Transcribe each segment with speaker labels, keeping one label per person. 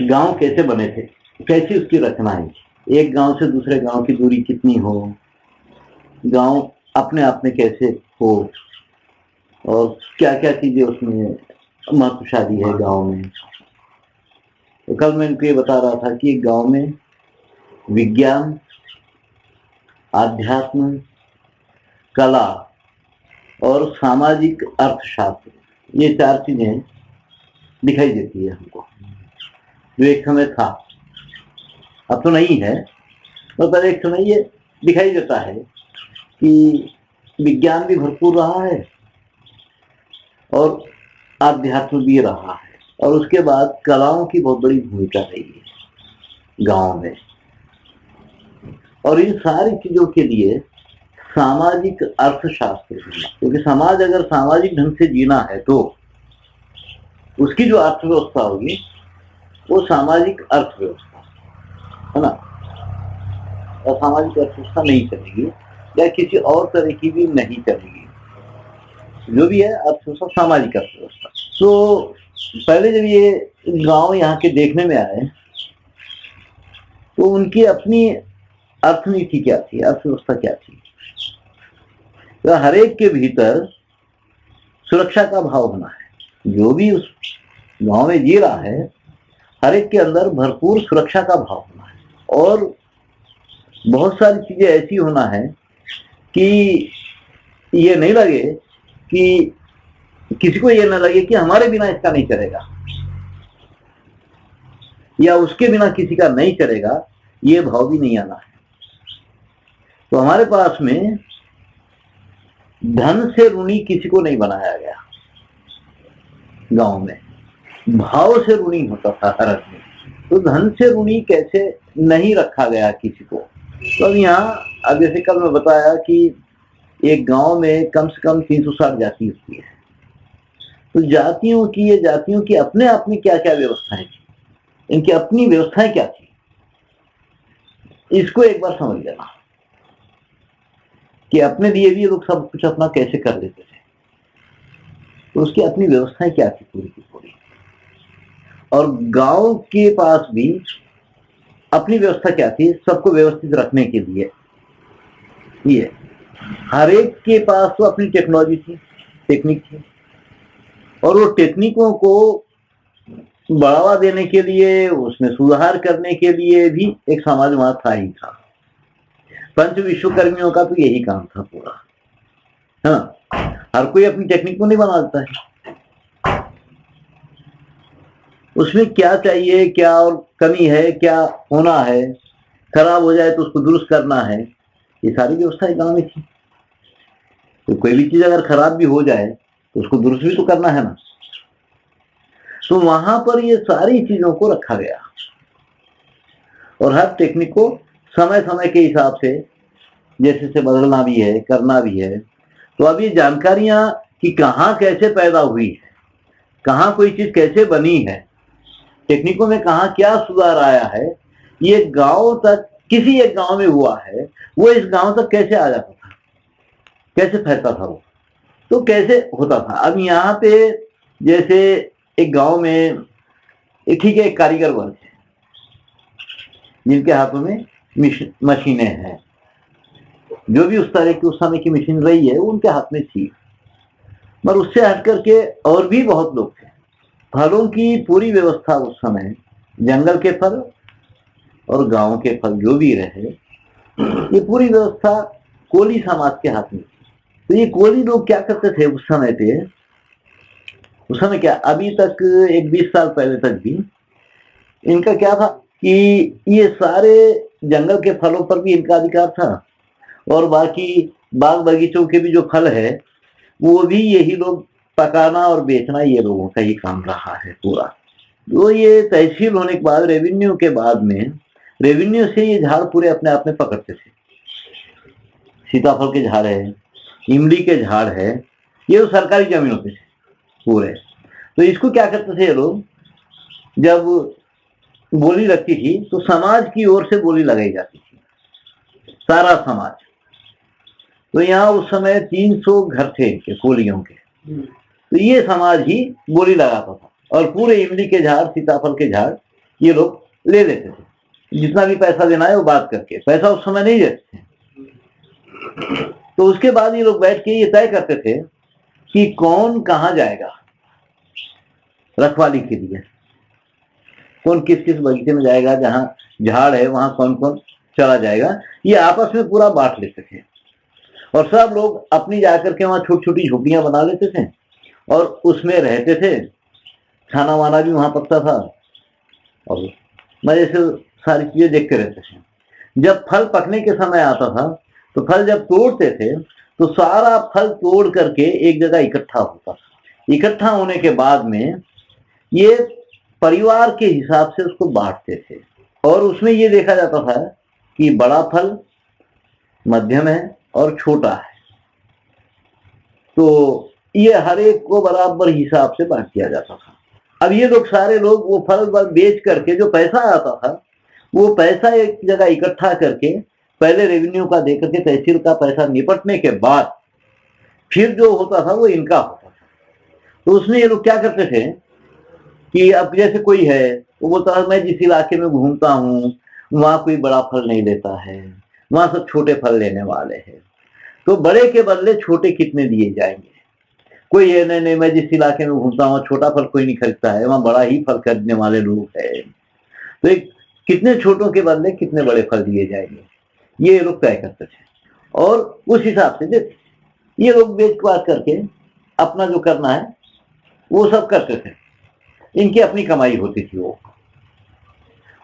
Speaker 1: गांव कैसे बने थे, कैसी उसकी रचनाएं, एक गांव से दूसरे गांव की दूरी कितनी हो, गांव अपने आप में कैसे हो, और क्या क्या चीजें उसमें महत्वशाली है गांव में। तो कल मैं इनको ये बता रहा था कि गांव में विज्ञान, आध्यात्म, कला और सामाजिक अर्थशास्त्र, ये चार चीजें दिखाई देती है हमको, जो एक समय था, अब तो नहीं है, पर एक समय ये दिखाई देता है कि विज्ञान भी भरपूर रहा है और आध्यात्म भी रहा है, और उसके बाद कलाओं की बहुत बड़ी भूमिका रही है गांव में। और इन सारी चीजों के लिए सामाजिक अर्थशास्त्र, क्योंकि समाज अगर सामाजिक ढंग से जीना है तो उसकी जो अर्थव्यवस्था होगी वो सामाजिक अर्थव्यवस्था है ना, और सामाजिक अर्थव्यवस्था नहीं चलेगी या किसी और तरह की भी नहीं चलेगी, जो भी है अर्थव्यवस्था सामाजिक अर्थव्यवस्था। तो पहले जब ये गांव यहाँ के देखने में आए तो उनकी अपनी अर्थनीति क्या थी, अर्थव्यवस्था क्या थी। तो हर एक के भीतर सुरक्षा का भाव होना है, जो भी उस गांव में जी रहा है हर एक के अंदर भरपूर सुरक्षा का भाव होना है, और बहुत सारी चीजें ऐसी होना है कि ये नहीं लगे कि किसी को ये ना लगे कि हमारे बिना इसका नहीं चलेगा या उसके बिना किसी का नहीं चलेगा, ये भाव भी नहीं आना है। तो हमारे पास में धन से ऋणी किसी को नहीं बनाया गया, गांव में भाव से ऋणी होता था हर आदमी, तो धन से ऋणी कैसे नहीं रखा गया किसी को। तो अब यहाँ अब जैसे कल मैं बताया कि एक गांव में कम से कम 360 जाति होती है, तो जातियों की अपने आप में क्या क्या व्यवस्थाएं थी, इनकी अपनी व्यवस्थाएं क्या थी, इसको एक बार समझ लेना कि अपने लिए भी ये लोग सब कुछ अपना कैसे कर लेते थे, तो उसकी अपनी व्यवस्थाएं क्या थी पूरी की पूरी। और गांव के पास भी अपनी व्यवस्था क्या थी सबको व्यवस्थित रखने के लिए। ये हर एक के पास तो अपनी टेक्नोलॉजी थी, टेक्निक थी, और वो टेक्निकों को बढ़ावा देने के लिए, उसमें सुधार करने के लिए भी एक समाज वहां था ही था। पंच विश्वकर्मियों का तो यही काम था पूरा, हाँ, हर कोई अपनी टेक्निक को नहीं बना देता है, उसमें क्या चाहिए, क्या और कमी है, क्या होना है, खराब हो जाए तो उसको दुरुस्त करना है, ये सारी व्यवस्था गांव में थी। तो कोई भी चीज अगर खराब भी हो जाए तो उसको दुरुस्त भी तो करना है ना, तो वहां पर ये सारी चीजों को रखा गया, और हर टेक्निक को समय समय के हिसाब से जैसे से बदलना भी है, करना भी है। तो अब ये जानकारियां कि कहाँ कैसे पैदा हुई है, कहाँ कोई चीज कैसे बनी है, टेक्निकों में कहाँ क्या सुधार आया है, ये गांव तक किसी एक गांव में हुआ है, वो इस गांव तक कैसे आ जाता था, कैसे फैलता था वो, तो कैसे होता था। अब यहाँ पे जैसे एक गांव में ठीक है एक कारीगर वर्ग है जिनके हाथों में मशीनें हैं, जो भी उस तरह की उस समय की मशीन रही है वो उनके हाथ में थी, पर उससे हट करके और भी बहुत लोग थे। फलों की पूरी व्यवस्था उस समय, जंगल के फल और गांव के फल जो भी रहे, ये पूरी व्यवस्था कोली समाज के हाथ में थी। तो ये कोली लोग क्या करते थे उस समय पे, उस समय क्या अभी तक एक 20 साल पहले तक भी इनका क्या था कि ये सारे जंगल के फलों पर भी इनका अधिकार था, और बाकी बाग बगीचों के भी जो फल है वो भी यही लोग पकाना और बेचना, ये लोगों का ही काम रहा है पूरा। तो ये तहसील होने के बाद, रेवेन्यू के बाद में, रेवेन्यू से ये झाड़ पूरे अपने आप में पकड़ते थे। सीताफल के झाड़ है, इमली के झाड़ है, ये तो सरकारी जमीनों पे थे पूरे। तो इसको क्या करते थे ये लोग, जब बोली लगती थी तो समाज की ओर से बोली लगाई जाती थी, सारा समाज। तो यहाँ उस समय 300 घर थे इनके कोलियों के, तो ये समाज ही बोली लगाता था, और पूरे इमली के झाड़, सीताफल के झाड़ ये लोग ले लेते थे, जितना भी पैसा देना है वो बात करके, पैसा उस समय नहीं देते थे। तो उसके बाद ये लोग बैठ के ये तय करते थे कि कौन कहाँ जाएगा रखवाली के लिए, कौन किस किस बगीचे में जाएगा, जहां झाड़ है वहां कौन कौन चला जाएगा। ये आपस में पूरा बांट लेते थे और सब लोग अपनी जाकर के वहां छोटी छोटी झोपड़ियां बना लेते थे और उसमें रहते थे। खाना वाना भी वहां पकता था और मजे से सारी चीजें देखते रहते थे। जब फल पकने के समय आता था तो फल जब तोड़ते थे तो सारा फल तोड़ करके एक जगह इकट्ठा होता था। इकट्ठा होने के बाद में ये परिवार के हिसाब से उसको बांटते थे और उसमें ये देखा जाता था कि बड़ा फल, मध्यम है और छोटा है, तो ये हर एक को बराबर हिसाब से बांट दिया जाता था। अब ये लोग सारे लोग वो फल बेच करके जो पैसा आता था वो पैसा एक जगह इकट्ठा करके पहले रेवेन्यू का दे करके तहसील का पैसा निपटने के बाद फिर जो होता था वो इनका होता था। तो उसमें ये लोग क्या करते थे कि अब जैसे कोई है वो बोलता है मैं जिस इलाके में घूमता हूँ वहां कोई बड़ा फल नहीं लेता है, वहां सब छोटे फल लेने वाले हैं, तो बड़े के बदले छोटे कितने दिए जाएंगे। कोई है नहीं नहीं मैं जिस इलाके में घूमता हूँ छोटा फल कोई नहीं खरीदता है, वहां बड़ा ही फल खरीदने वाले लोग हैं, तो एक कितने छोटों के बदले कितने बड़े फल दिए जाएंगे, ये लोग तय करते थे और उस हिसाब से देते। ये लोग बेच बात करके अपना जो करना है वो सब करते थे, इनकी अपनी कमाई होती थी वो।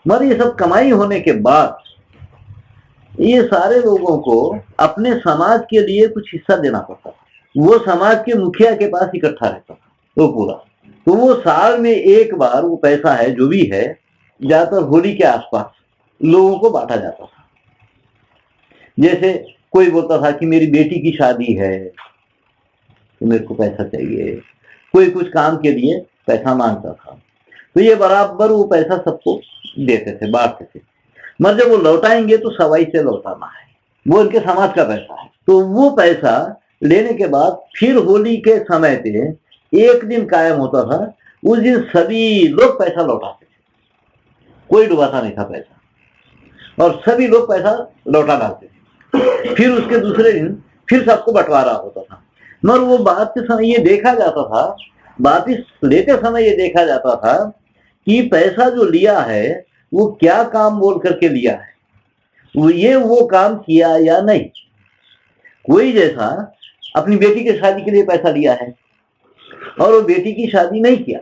Speaker 1: मगर ये सब कमाई होने के बाद ये सारे लोगों को अपने समाज के लिए कुछ हिस्सा देना पड़ता था। वो समाज के मुखिया के पास इकट्ठा रहता था तो पूरा, तो वो साल में एक बार वो पैसा है जो भी है ज्यादातर होली के आसपास लोगों को बांटा जाता था। जैसे कोई बोलता था कि मेरी बेटी की शादी है तो मेरे को पैसा चाहिए, कोई कुछ काम के लिए पैसा मांगता था, तो ये बराबर वो पैसा सबको देते थे, बांटते थे। मगर जब वो लौटाएंगे तो सवाई से लौटाना है, वो उनके समाज का पैसा है। तो वो पैसा लेने के बाद फिर होली के समय पे एक दिन कायम होता था, उस दिन सभी लोग पैसा लौटाते थे, कोई डुबाता नहीं था पैसा और सभी लोग पैसा लौटा डालते थे। फिर उसके दूसरे दिन फिर सबको बंटवारा होता था। मगर वो बात के समय ये देखा जाता था, वापिस लेते समय ये देखा जाता था कि पैसा जो लिया है वो क्या काम बोल करके लिया है, वो काम किया या नहीं। कोई जैसा अपनी बेटी की शादी के लिए पैसा लिया है और वो बेटी की शादी नहीं किया,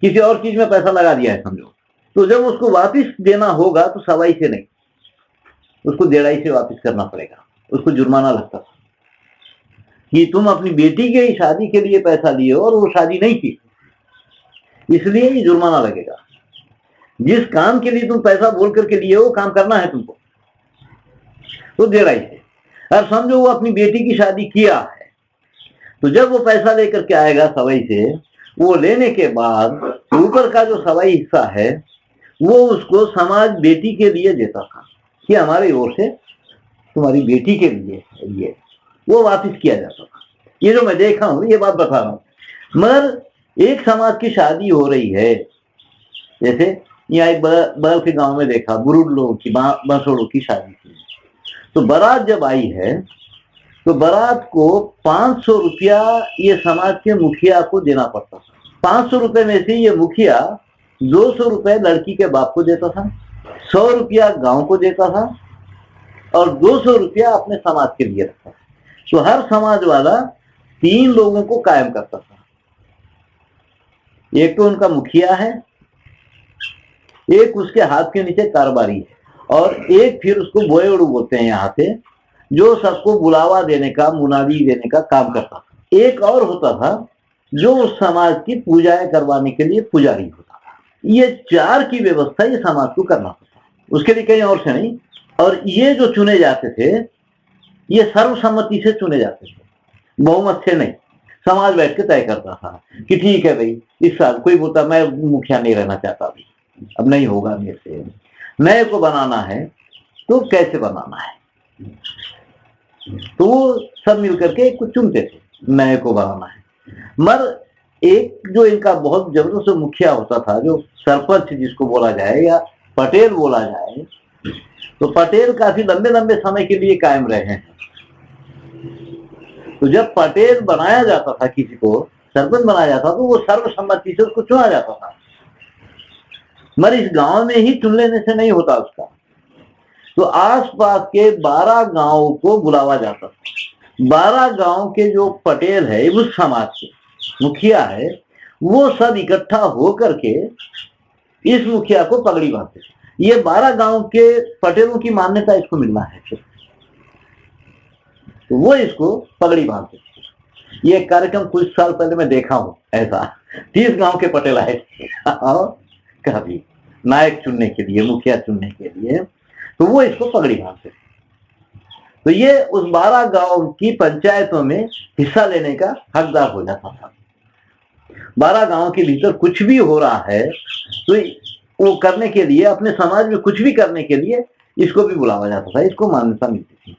Speaker 1: किसी और चीज में पैसा लगा दिया है समझो, तो जब उसको वापिस देना होगा तो सवाई से नहीं, उसको देड़ाई से वापिस करना पड़ेगा। उसको जुर्माना लगता था कि तुम अपनी बेटी के शादी के लिए पैसा लिए और वो शादी नहीं की, इसलिए ये जुर्माना लगेगा। जिस काम के लिए तुम पैसा बोल करके लिए वो काम करना है तुमको, तो देड़ाई से। अब समझो वो अपनी बेटी की शादी किया है, तो जब वो पैसा लेकर के आएगा सवाई से, वो लेने के बाद ऊपर का जो सवाई हिस्सा है वो उसको समाज बेटी के लिए देता था कि हमारी ओर से तुम्हारी बेटी के लिए ये वो वापिस किया जाता था। ये जो मैं देखा हूं ये बात बता रहा हूं। मगर एक समाज की शादी हो रही है, जैसे यहाँ एक बगल के गांव में देखा बुरुड लोगों की बांसोड़ों की शादी थी, तो बारात जब आई है तो बारात को 500 रुपया ये समाज के मुखिया को देना पड़ता था। 500 रुपए में से ये मुखिया 200 रुपए लड़की के बाप को देता था, 100 रुपया गांव को देता था और 200 रुपया अपने समाज के लिए रखता था। तो हर समाज वाला 3 लोगों को कायम करता था। एक तो उनका मुखिया है, एक उसके हाथ के नीचे कारोबारी है और एक फिर उसको बोएड़ू बोलते हैं यहाँ से, जो सबको बुलावा देने का, मुनादी देने का काम करता था। एक और होता था जो उस समाज की पूजाएं करवाने के लिए पुजारी होता था। ये 4 की व्यवस्था ये समाज को करना होता, उसके लिए कहीं और से नहीं। और ये जो चुने जाते थे ये सर्वसम्मति से चुने जाते थे, बहुमत से नहीं। समाज बैठ के तय करता था कि ठीक है भाई इस साल कोई बोलता मैं मुखिया नहीं रहना चाहता, अभी अब नहीं होगा मेरे से, नए को बनाना है तो कैसे बनाना है, तो वो सब मिलकर के कुछ चुनते थे नए को बनाना है। मगर एक जो इनका बहुत जबरदस्त मुखिया होता था, जो सरपंच जिसको बोला जाए या पटेल बोला जाए, तो पटेल काफी लंबे लंबे समय के लिए कायम रहे हैं। तो जब पटेल बनाया जाता था, किसी को सरपंच बनाया जाता, तो वो सर्वसम्मति से उसको चुना जाता था, मगर इस गांव में ही चुन लेने से नहीं होता उसका। तो आसपास के 12 गांवों को बुलावा जाता था। 12 गांव के जो पटेल है, उस समाज के मुखिया है, वो सब इकट्ठा होकर के इस मुखिया को पगड़ी बांधते थे। ये 12 गांव के पटेलों की मान्यता इसको मिलना है, तो वो इसको पगड़ी बांधते थे। ये कार्यक्रम कुछ साल पहले मैं देखा हूं, ऐसा 30 गांव के पटेल आए थे कभी नायक चुनने के लिए, मुखिया चुनने के लिए, तो वो इसको पगड़ी बांधते थे। तो ये उस 12 गांव की पंचायतों में हिस्सा लेने का हकदार हो जाता था। 12 गांव के भीतर कुछ भी हो रहा है तो वो करने के लिए, अपने समाज में कुछ भी करने के लिए इसको भी बुलावा जाता था, इसको मान्यता मिलती थी।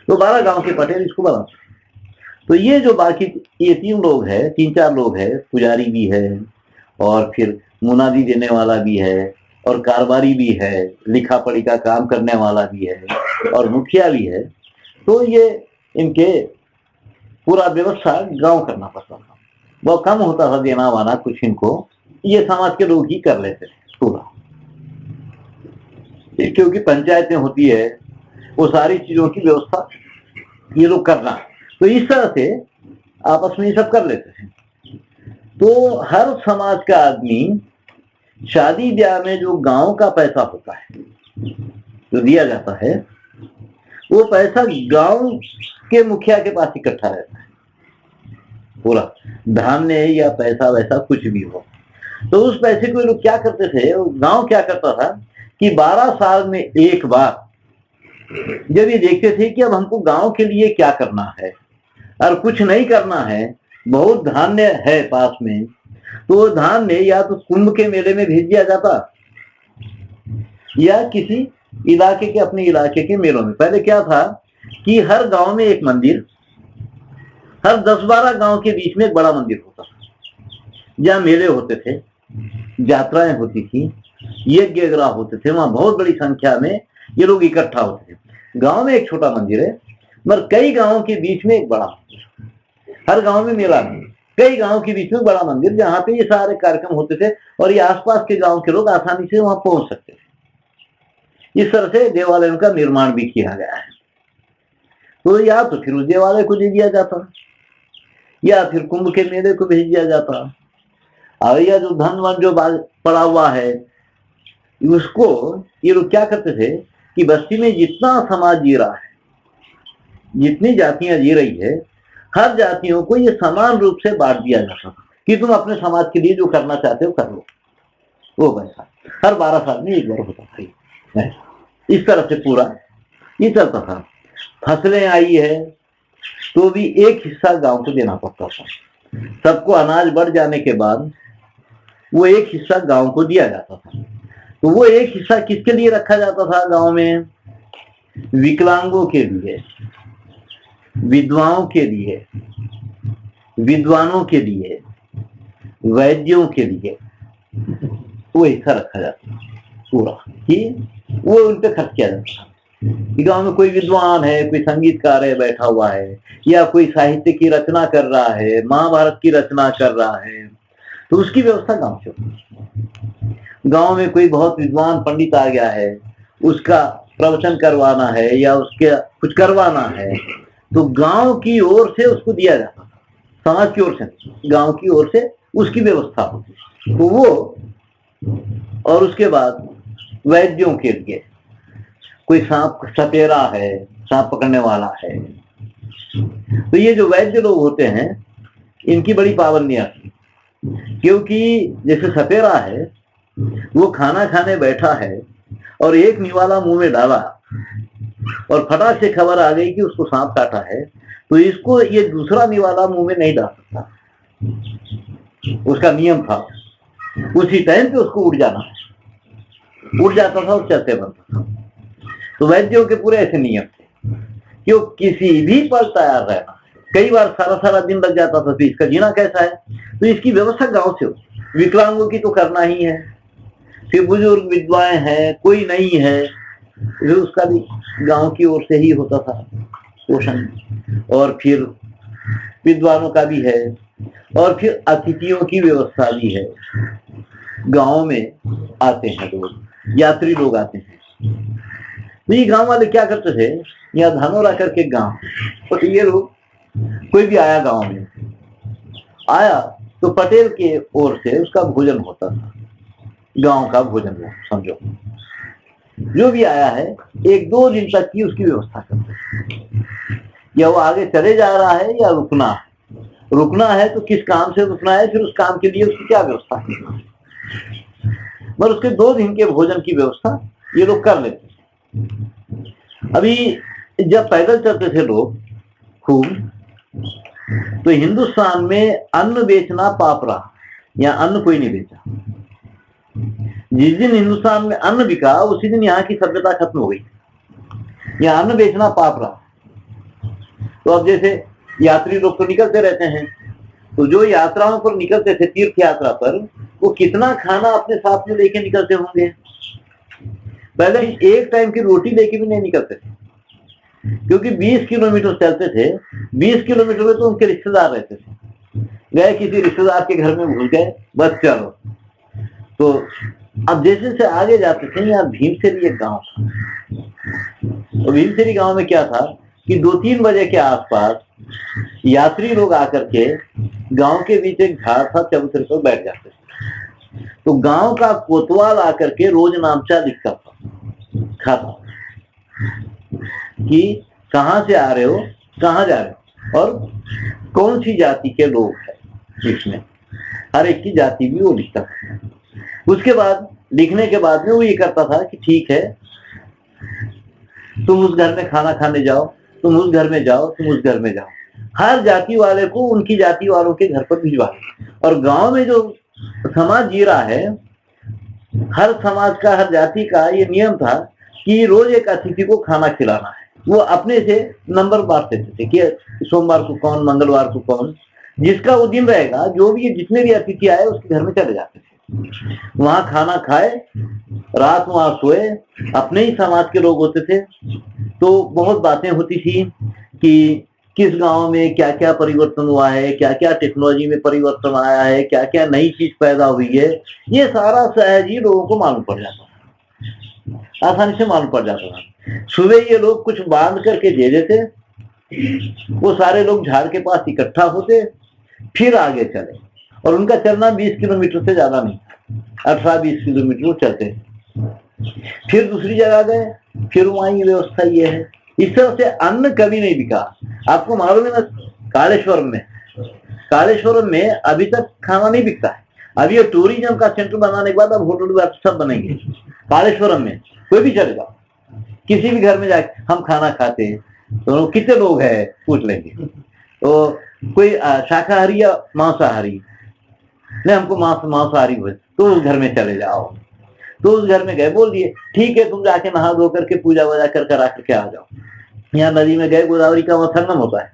Speaker 1: तो 12 गांव के पटेल इसको बुलाते थे। तो ये जो बाकी ये 3 लोग है, 3-4 लोग है, पुजारी भी है और फिर मुनादी देने वाला भी है और कारोबारी भी है, लिखा पढ़ी का काम करने वाला भी है और मुखिया भी है। तो ये इनके पूरा व्यवस्था गांव करना पड़ता था, बहुत कम होता था देना वाना कुछ, इनको ये समाज के लोग ही कर लेते थे पूरा, क्योंकि पंचायतें होती है, वो सारी चीजों की व्यवस्था ये लोग करना। तो इस तरह से आपस में ये सब कर लेते थे। तो हर समाज का आदमी शादी ब्याह में जो गांव का पैसा होता है, जो दिया जाता है, वो पैसा गांव के मुखिया के पास इकट्ठा रहता है, पूरा धान्य या पैसा वैसा कुछ भी हो। तो उस पैसे को लोग क्या करते थे, गांव क्या करता था कि 12 साल में एक बार जब ये देखते थे कि अब हमको गांव के लिए क्या करना है और कुछ नहीं करना है, बहुत धान्य है पास में, तो धान्य या तो कुंभ के मेले में भेज दिया जाता या किसी इलाके के, अपने इलाके के मेलों में। पहले क्या था कि हर गांव में एक मंदिर, हर 10-12 गांव के बीच में एक बड़ा मंदिर होता था, जहाँ मेले होते थे, यात्राएं होती थी, यज्ञ होते थे, वहां बहुत बड़ी संख्या में ये लोग इकट्ठा होते थे। गांव में एक छोटा मंदिर है, मगर कई गांवों के बीच में एक बड़ा मंदिर, हर गांव में मेला नहीं, कई गांव के बीच में बड़ा मंदिर, जहां पे ये सारे कार्यक्रम होते थे और ये आसपास के गांव के लोग आसानी से वहां पहुंच सकते थे। इस तरह से देवालयों का निर्माण भी किया गया है। तो या तो फिर उस देवालय को दे दिया जाता या फिर कुंभ के मेले को भेज दिया जाता, और या जो धन वन जो पड़ा हुआ है उसको ये लोग क्या करते थे कि बस्ती में जितना समाज जी रहा है, जितनी जातियां जी रही है, हर जातियों को ये समान रूप से बांट दिया जाता था कि तुम अपने समाज के लिए जो करना चाहते हो कर लो। वो पैसा हर 12 साल में एक बार होता था। इस तरह से पूरा ये चलता था। फसलें आई है तो भी एक हिस्सा गांव को देना पड़ता था। सबको अनाज बढ़ जाने के बाद वो एक हिस्सा गांव को दिया जाता था। तो वो एक हिस्सा किसके लिए रखा जाता था गांव में? विकलांगों के लिए, विधवाओं के लिए, विद्वानों के लिए, वैद्यों के लिए, वो हिस्सा रखा जाता था पूरा, कि वो उन पे खर्च किया जाता था। गांव में कोई विद्वान है, कोई संगीतकार है बैठा हुआ है, या कोई साहित्य की रचना कर रहा है, महाभारत की रचना कर रहा है, तो उसकी व्यवस्था गांव से होती है। गांव में कोई बहुत विद्वान पंडित आ गया है, उसका प्रवचन करवाना है या उसके कुछ करवाना है, तो गांव की ओर से उसको दिया जाता था, समाज की ओर से, गांव की ओर से उसकी व्यवस्था होती। तो वो, और उसके बाद वैद्यों के लिए, कोई सांप सपेरा है, सांप पकड़ने वाला है, तो ये जो वैद्य लोग होते हैं इनकी बड़ी पाबंदियां थी, क्योंकि जैसे सपेरा है, वो खाना खाने बैठा है और एक निवाला मुंह में डाला और फटाक से खबर आ गई कि उसको सांप काटा है, तो इसको ये दूसरा निवाला मुंह में नहीं डाल सकता, उसका नियम था। उसी टाइम पे उसको उठ जाना, उठ जाता था और चलते बनता था। तो वैद्यों के पूरे ऐसे नियम थे कि वो किसी भी पल तैयार रहना। कई बार सारा सारा दिन लग जाता था, तो इसका जीना कैसा है? तो इसकी व्यवस्था गांव से हो। विकलांगों की तो करना ही है, फिर बुजुर्ग विधवाएं हैं, कोई नहीं है, फिर उसका भी गांव की ओर से ही होता था पोषण। और फिर विद्वानों का भी है, और फिर अतिथियों की व्यवस्था भी है। गांव में आते हैं लोग, यात्री लोग आते हैं, तो ये गांव वाले क्या करते थे, यहाँ धानोरा करके गांव, तो ये लोग कोई भी आया गांव में आया तो पटेल के ओर से उसका भोजन होता था, गांव का भोजन हो समझो। जो भी आया है 1-2 दिन तक की उसकी व्यवस्था करते, या वो आगे चले जा रहा है या रुकना है तो किस काम से रुकना है, फिर उस काम के लिए उसकी क्या व्यवस्था करना है, मगर उसके 2 दिन के भोजन की व्यवस्था ये लोग कर लेते। अभी जब पैदल चलते थे लोग खूब, तो हिंदुस्तान में अन्न बेचना पाप रहा, या अन्न कोई नहीं बेचा। जिस दिन हिंदुस्तान में अन्न बिका उसी दिन यहाँ की सभ्यता खत्म हो गई, यहाँ अन्न बेचना पाप रहा। तो अब जैसे यात्री लोग तो निकलते रहते हैं, तो जो यात्राओं पर निकलते थे तीर्थ यात्रा पर, वो कितना खाना अपने साथ में लेके निकलते होंगे। पहले एक टाइम की रोटी लेके भी नहीं निकलते थे, क्योंकि 20 किलोमीटर चलते थे। 20 किलोमीटर में तो उनके रिश्तेदार रहते थे, गए किसी रिश्तेदार के घर में घुस गए, बस चलो। तो अब जैसे से आगे जाते थे, यहाँ भीमसेरी एक गांव था, तो भीमसेरी गांव में क्या था कि 2-3 बजे के आसपास यात्री लोग आकर के गांव के बीच एक झाड़ था, चबूतरे पर बैठ जाते थे। तो गांव का कोतवाल आकर के रोज नामचा लिखता था, खाता कि कहाँ से आ रहे हो, कहाँ जा रहे हो, और कौन सी जाति के लोग हैं। इसमें हर एक की जाति भी वो लिखता था। उसके बाद लिखने के बाद में वो ये करता था कि ठीक है, तुम उस घर में खाना खाने जाओ, तुम उस घर में जाओ, तुम उस घर में जाओ। हर जाति वाले को उनकी जाति वालों के घर पर भिजवा। और गांव में जो समाज जी रहा है, हर समाज का, हर जाति का ये नियम था कि रोज एक अतिथि को खाना खिलाना है। वो अपने से नंबर बांट देते थे कि सोमवार को कौन, मंगलवार को कौन, जिसका वो दिन रहेगा, जो भी जितने भी अतिथि आए उसके घर में चले जाते थे, वहां खाना खाए, रात वहां सोए। अपने ही समाज के लोग होते थे, तो बहुत बातें होती थी कि किस गांव में क्या क्या परिवर्तन हुआ है, क्या क्या टेक्नोलॉजी में परिवर्तन आया है, क्या क्या नई चीज पैदा हुई है। ये सारा सहज ही लोगों को मालूम पड़ जाता था, आसानी से मालूम पड़ जाता था। सुबह ये लोग कुछ बांध करके दे देते, वो सारे लोग झाड़ के पास इकट्ठा होते, फिर आगे चले। और उनका चलना 20 किलोमीटर से ज्यादा नहीं, 18-20 किलोमीटर चलते। फिर दूसरी जगह गए, फिर वहां की व्यवस्था ये है। इस तरह से अन्न कभी नहीं बिका। आपको मालूम है ना, कालेश्वरम में अभी तक खाना नहीं बिकता है। अभी ये टूरिज्म का सेंटर बनाने के बाद अब होटल सब बनेंगे कालेश्वरम में। कोई भी चले जाओ, किसी भी घर में जाके हम खाना खाते हैं, तो कितने लोग हैं पूछ लेंगे, तो कोई शाकाहारी या मांसाहारी, नहीं हमको मांसाहारी हुए, तो उस घर में चले जाओ। तो उस घर में गए, बोल दिए ठीक है, तुम जाके नहा धो करके पूजा वजा कर करके आ जाओ। यहाँ नदी में गए, गोदावरी का वहां संगम होता है,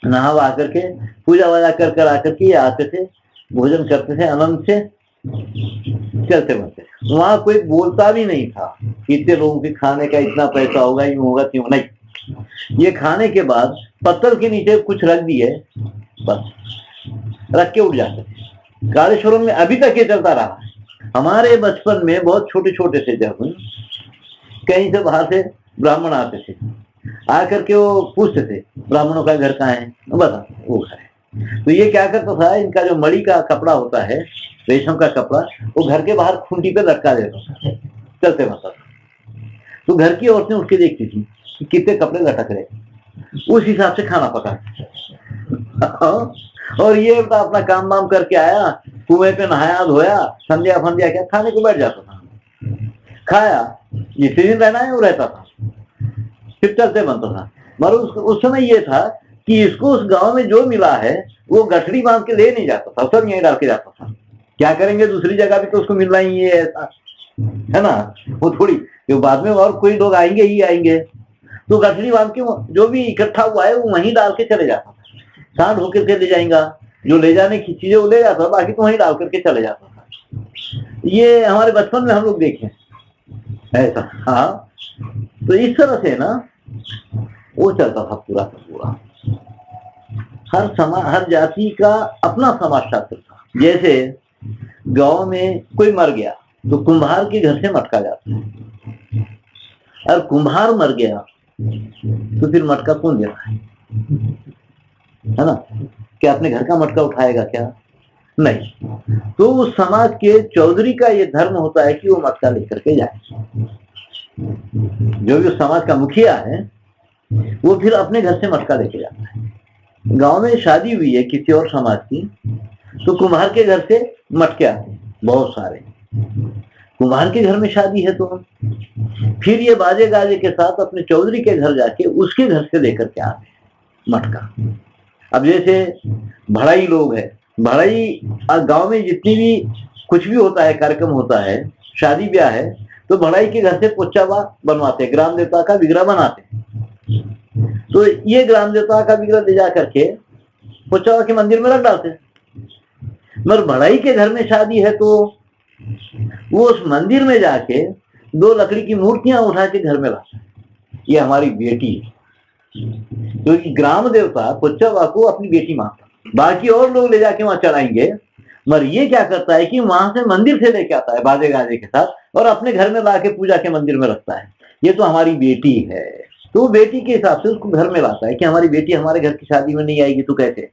Speaker 1: नहा करके पूजा वजा कर आकर के आते थे, भोजन करते थे, आनंद से चलते बनते। वहां कोई बोलता भी नहीं था इतने लोगों के खाने का इतना पैसा होगा, यूं होगा क्यों नहीं। ये खाने के बाद पत्थर के नीचे कुछ रख दिए, बस रख के उठ जाते थे। कालेश्वरम में अभी तक ये चलता रहा। हमारे बचपन में बहुत छोटे छोटे थे, जब कहीं से बाहर से ब्राह्मण आते थे, आकर के वो पूछते थे ब्राह्मणों का घर कहाँ है, बता वो घर है। तो ये क्या करता था, इनका जो मड़ी का कपड़ा होता है, रेशम का कपड़ा, वो घर के बाहर खूंटी पे लटका देता था, चलते मतलब। तो घर की औरतें उठ के देखती थी कि कितने कपड़े लटक रहे, उस हिसाब से खाना पका। और ये अपना काम वाम करके आया, कुएं पे नहाया धोया, संध्या फंध्या क्या, खाने को बैठ जाता था, खाया, जितने दिन रहना है वो रहता था, फिर चलते बनता था। मगर उस समय ये था कि इसको उस गांव में जो मिला है वो गठड़ी बांध के ले नहीं जाता था, सब यहीं डाल के जाता था। क्या करेंगे, दूसरी जगह भी तो उसको मिलना ही है, ऐसा है ना। वो थोड़ी जो बाद में और कोई लोग आएंगे ही आएंगे, तो गठड़ी बांध के जो भी इकट्ठा हुआ है वो वहीं डाल के चले जाता था। सांड होकर के ले जाएगा, जो ले जाने की चीजें वो ले जाता, बाकी तो वहीं डाल करके चले जाता था। ये हमारे बचपन में हम लोग देखे ऐसा। हाँ, तो इस तरह से ना वो चलता था पूरा का पूरा। हर जाति का अपना समाजशास्त्र था। जैसे गांव में कोई मर गया तो कुम्हार के घर से मटका जाता है, और कुम्हार मर गया तो फिर मटका कौन दे रहा है ना? क्या अपने घर का मटका उठाएगा क्या? नहीं। तो उस समाज के चौधरी का ये धर्म होता है कि वो मटका लेकर के जाए। जो भी उस समाज का मुखिया है वो फिर अपने घर से मटका लेके जाता है। गांव में शादी हुई है किसी और समाज की, तो कुम्हार के घर से मटके आते बहुत सारे। कुम्हार के घर में शादी है तो फिर ये बाजे गाजे के साथ अपने चौधरी के घर जाके उसके घर से लेकर के आते मटका। अब जैसे भड़ाई लोग है, भड़ाई गांव में जितनी भी कुछ भी होता है, कार्यक्रम होता है, शादी ब्याह है, तो भड़ाई के घर से पोचावा बनवाते, ग्राम देवता का विग्रह बनाते। तो ये ग्राम देवता का विग्रह ले जा करके पोचावा के मंदिर में रख डालते। मगर भड़ाई के घर में शादी है तो वो उस मंदिर में जाके 2 लकड़ी की मूर्तियां उठा के घर में लाता है, ये हमारी बेटी है। क्योंकि तो ग्राम देवता पोचावा को अपनी बेटी मानता, बाकी और लोग ले जाके वहां चढ़ाएंगे, मगर ये क्या करता है कि वहां से मंदिर से लेके आता है बाजे गाजे के साथ और अपने घर में लाके पूजा के मंदिर में रखता है। ये तो हमारी बेटी है। तो बेटी के हिसाब से उसको घर में लाता है कि हमारी बेटी हमारे घर की शादी में नहीं आएगी तो कैसे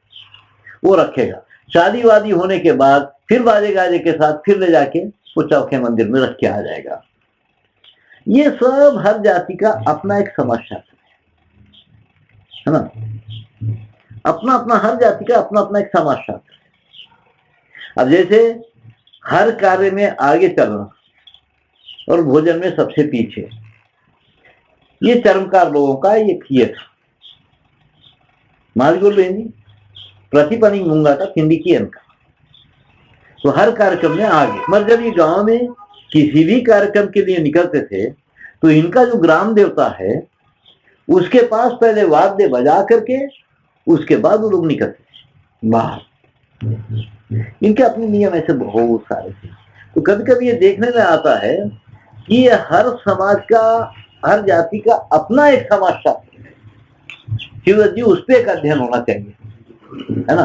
Speaker 1: वो रखेगा। शादी वादी होने के बाद फिर बाजे गाजे के साथ फिर ले जाके पोचाव के मंदिर में रख के आ जाएगा। ये सब हर जाति का अपना एक समाजशास्त्र है ना, अपना अपना, हर जाति का अपना अपना एक समाजशास्त्र है। अब जैसे हर कार्य में आगे चलना और भोजन में सबसे पीछे, ये चर्मकार लोगों का एक ये था। मालगुल बेंदी प्रतिपनी मूंगा का किंडी की का, तो हर कार्यक्रम में आगे। मगर जब ये गांव में किसी भी कार्यक्रम के लिए निकलते थे तो इनका जो ग्राम देवता है उसके पास पहले वाद्य बजा करके उसके बाद वो लोग निकलते थे बाहर। इनके अपने नियम ऐसे बहुत सारे थे। तो कभी कभी ये देखने में आता है कि ये हर समाज का, हर जाति का अपना एक समाजशास्त्र है। शिवदत्त जी उस पर एक अध्ययन होना चाहिए, है ना,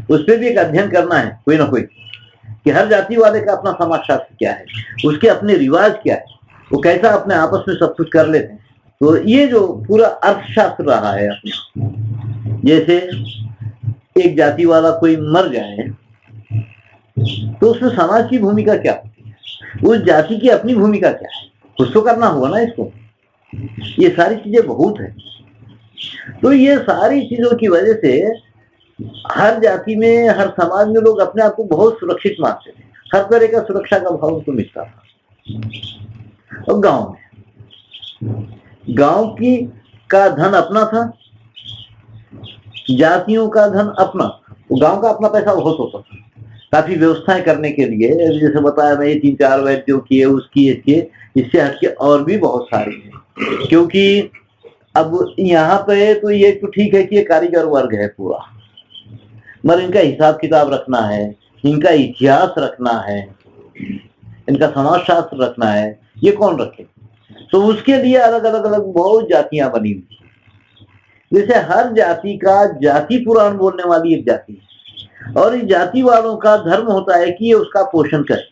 Speaker 1: उस पर भी एक अध्ययन करना है कोई ना कोई, कि हर जाति वाले का अपना समाजशास्त्र क्या है, उसके अपने रिवाज क्या है, वो कैसा अपने आपस में सब कुछ कर लेते हैं। तो ये जो पूरा अर्थशास्त्र रहा है अपना, जैसे एक जाति वाला कोई मर जाए तो उसमें समाज की भूमिका क्या होती है, उस जाति की अपनी भूमिका क्या है, कुछ तो करना होगा ना इसको। ये सारी चीजें बहुत है। तो ये सारी चीजों की वजह से हर जाति में, हर समाज में लोग अपने आप को बहुत सुरक्षित मानते थे। हर तरह का सुरक्षा का भाव उनको मिलता था। और गांव की का धन अपना था, जातियों का धन अपना। तो गांव का अपना पैसा बहुत होता था, काफी व्यवस्थाएं करने के लिए। जैसे बताया मैं, 3-4 वैद्यों की है, उसकी इसके, इससे हटके और भी बहुत सारी है। क्योंकि अब यहाँ पे तो ये तो ठीक है कि ये कारीगर वर्ग है पूरा, मगर इनका हिसाब किताब रखना है, इनका इतिहास रखना है, इनका समाजशास्त्र रखना है, ये कौन रखे? तो उसके लिए अलग अलग बहुत जातियां बनी हुई। जैसे हर जाति का जाति पुराण बोलने वाली एक जाति है, और इस जाति वालों का धर्म होता है कि ये उसका पोषण करे।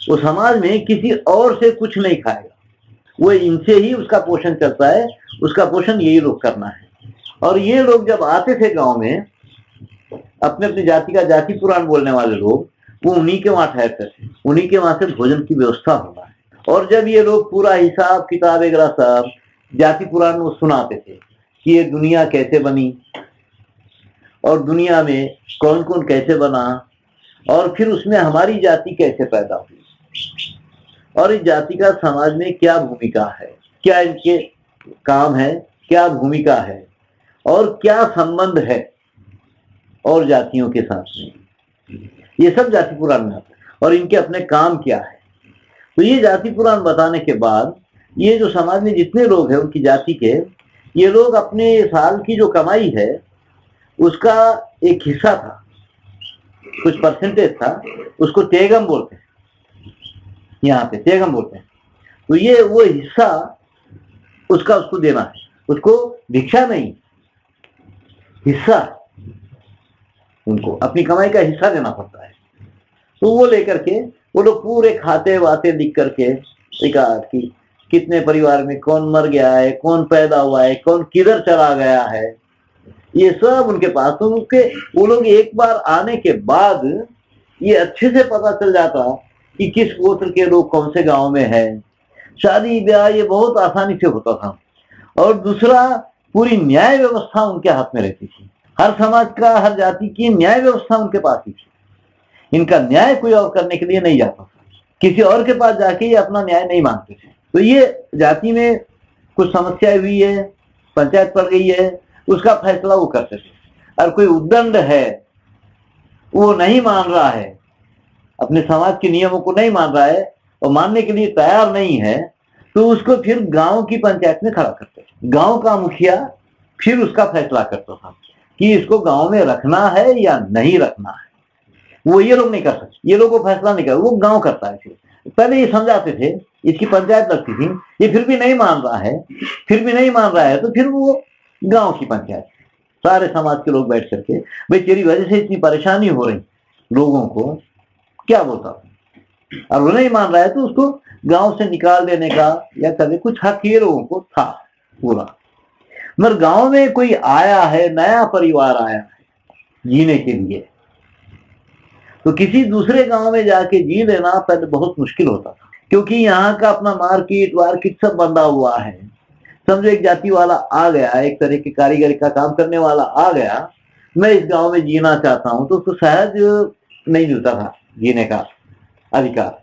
Speaker 1: वो समाज में किसी और से कुछ नहीं खाएगा, वो इनसे ही उसका पोषण चलता है, उसका पोषण यही लोग करना है। और ये लोग जब आते थे गांव में, अपने अपनी जाति का जाति पुराण बोलने वाले लोग, वो उन्हीं के वहां ठहरते थे, उन्हीं के वहां से भोजन की व्यवस्था होना है। और जब ये लोग पूरा हिसाब किताब वगैरह सब जाति पुराण में सुनाते थे कि ये दुनिया कैसे बनी और दुनिया में कौन कौन कैसे बना, और फिर उसमें हमारी जाति कैसे पैदा हुई, और इस जाति का समाज में क्या भूमिका है, क्या इनके काम है, क्या भूमिका है, और क्या संबंध है और जातियों के साथ में, ये सब जाति पुराण में आता है। और इनके अपने काम क्या है। तो ये जाति पुराण बताने के बाद ये जो समाज में जितने लोग हैं उनकी जाति के, ये लोग अपने साल की जो कमाई है उसका एक हिस्सा था, कुछ परसेंटेज था, उसको तेगम बोलते हैं, यहाँ पे तेगम बोलते हैं। तो ये वो हिस्सा उसका उसको देना है, उसको भिक्षा नहीं, हिस्सा, उनको अपनी कमाई का हिस्सा देना पड़ता है। तो वो लेकर के वो लोग पूरे खाते वाते लिख करके रिकॉर्ड की कितने परिवार में कौन मर गया है, कौन पैदा हुआ है, कौन किधर चला गया है, ये सब उनके पास। तो उनके वो लोग एक बार आने के बाद ये अच्छे से पता चल जाता कि किस गोत्र के लोग कौन से गांव में है। शादी ब्याह ये बहुत आसानी से होता था। और दूसरा, पूरी न्याय व्यवस्था उनके हाथ में रहती थी। हर समाज का, हर जाति की न्याय व्यवस्था उनके पास ही थी। इनका न्याय कोई और करने के लिए नहीं जाता था, किसी और के पास जाके ये अपना न्याय नहीं मांगते थे। तो ये जाति में कुछ समस्या हुई है, पंचायत पड़ गई है, उसका फैसला वो करते थे। और कोई उद्दंड है, वो नहीं मान रहा है, अपने समाज के नियमों को नहीं मान रहा है और मानने के लिए तैयार नहीं है, तो उसको फिर गांव की पंचायत में खड़ा करते थे। गांव का मुखिया फिर उसका फैसला करता था कि इसको गांव में रखना है या नहीं रखना है। वो ये लोग नहीं कर सकते, ये लोग को फैसला नहीं कर, वो गांव करता है। फिर पहले ये समझाते थे, इसकी पंचायत लगती थी, ये फिर भी नहीं मान रहा है, फिर भी नहीं मान रहा है, तो फिर वो गांव की पंचायत, सारे समाज के लोग बैठ करके, भाई तेरी वजह से इतनी परेशानी हो रही लोगों को, क्या बोलता था। और वो नहीं मान रहा है तो उसको गांव से निकाल देने का या कभी कुछ हक ये लोगों को था पूरा। मगर गांव में कोई आया है, नया परिवार आया है जीने के लिए, तो किसी दूसरे गांव में जाके जी लेना पहले बहुत मुश्किल होता था, क्योंकि यहाँ का अपना मार्केट वार्केट सब बंधा हुआ है। समझो एक जाति वाला आ गया, एक तरह की कारीगरी का काम करने वाला आ गया, मैं इस गांव में जीना चाहता हूं, तो उसको सहज नहीं मिलता था जीने का अधिकार।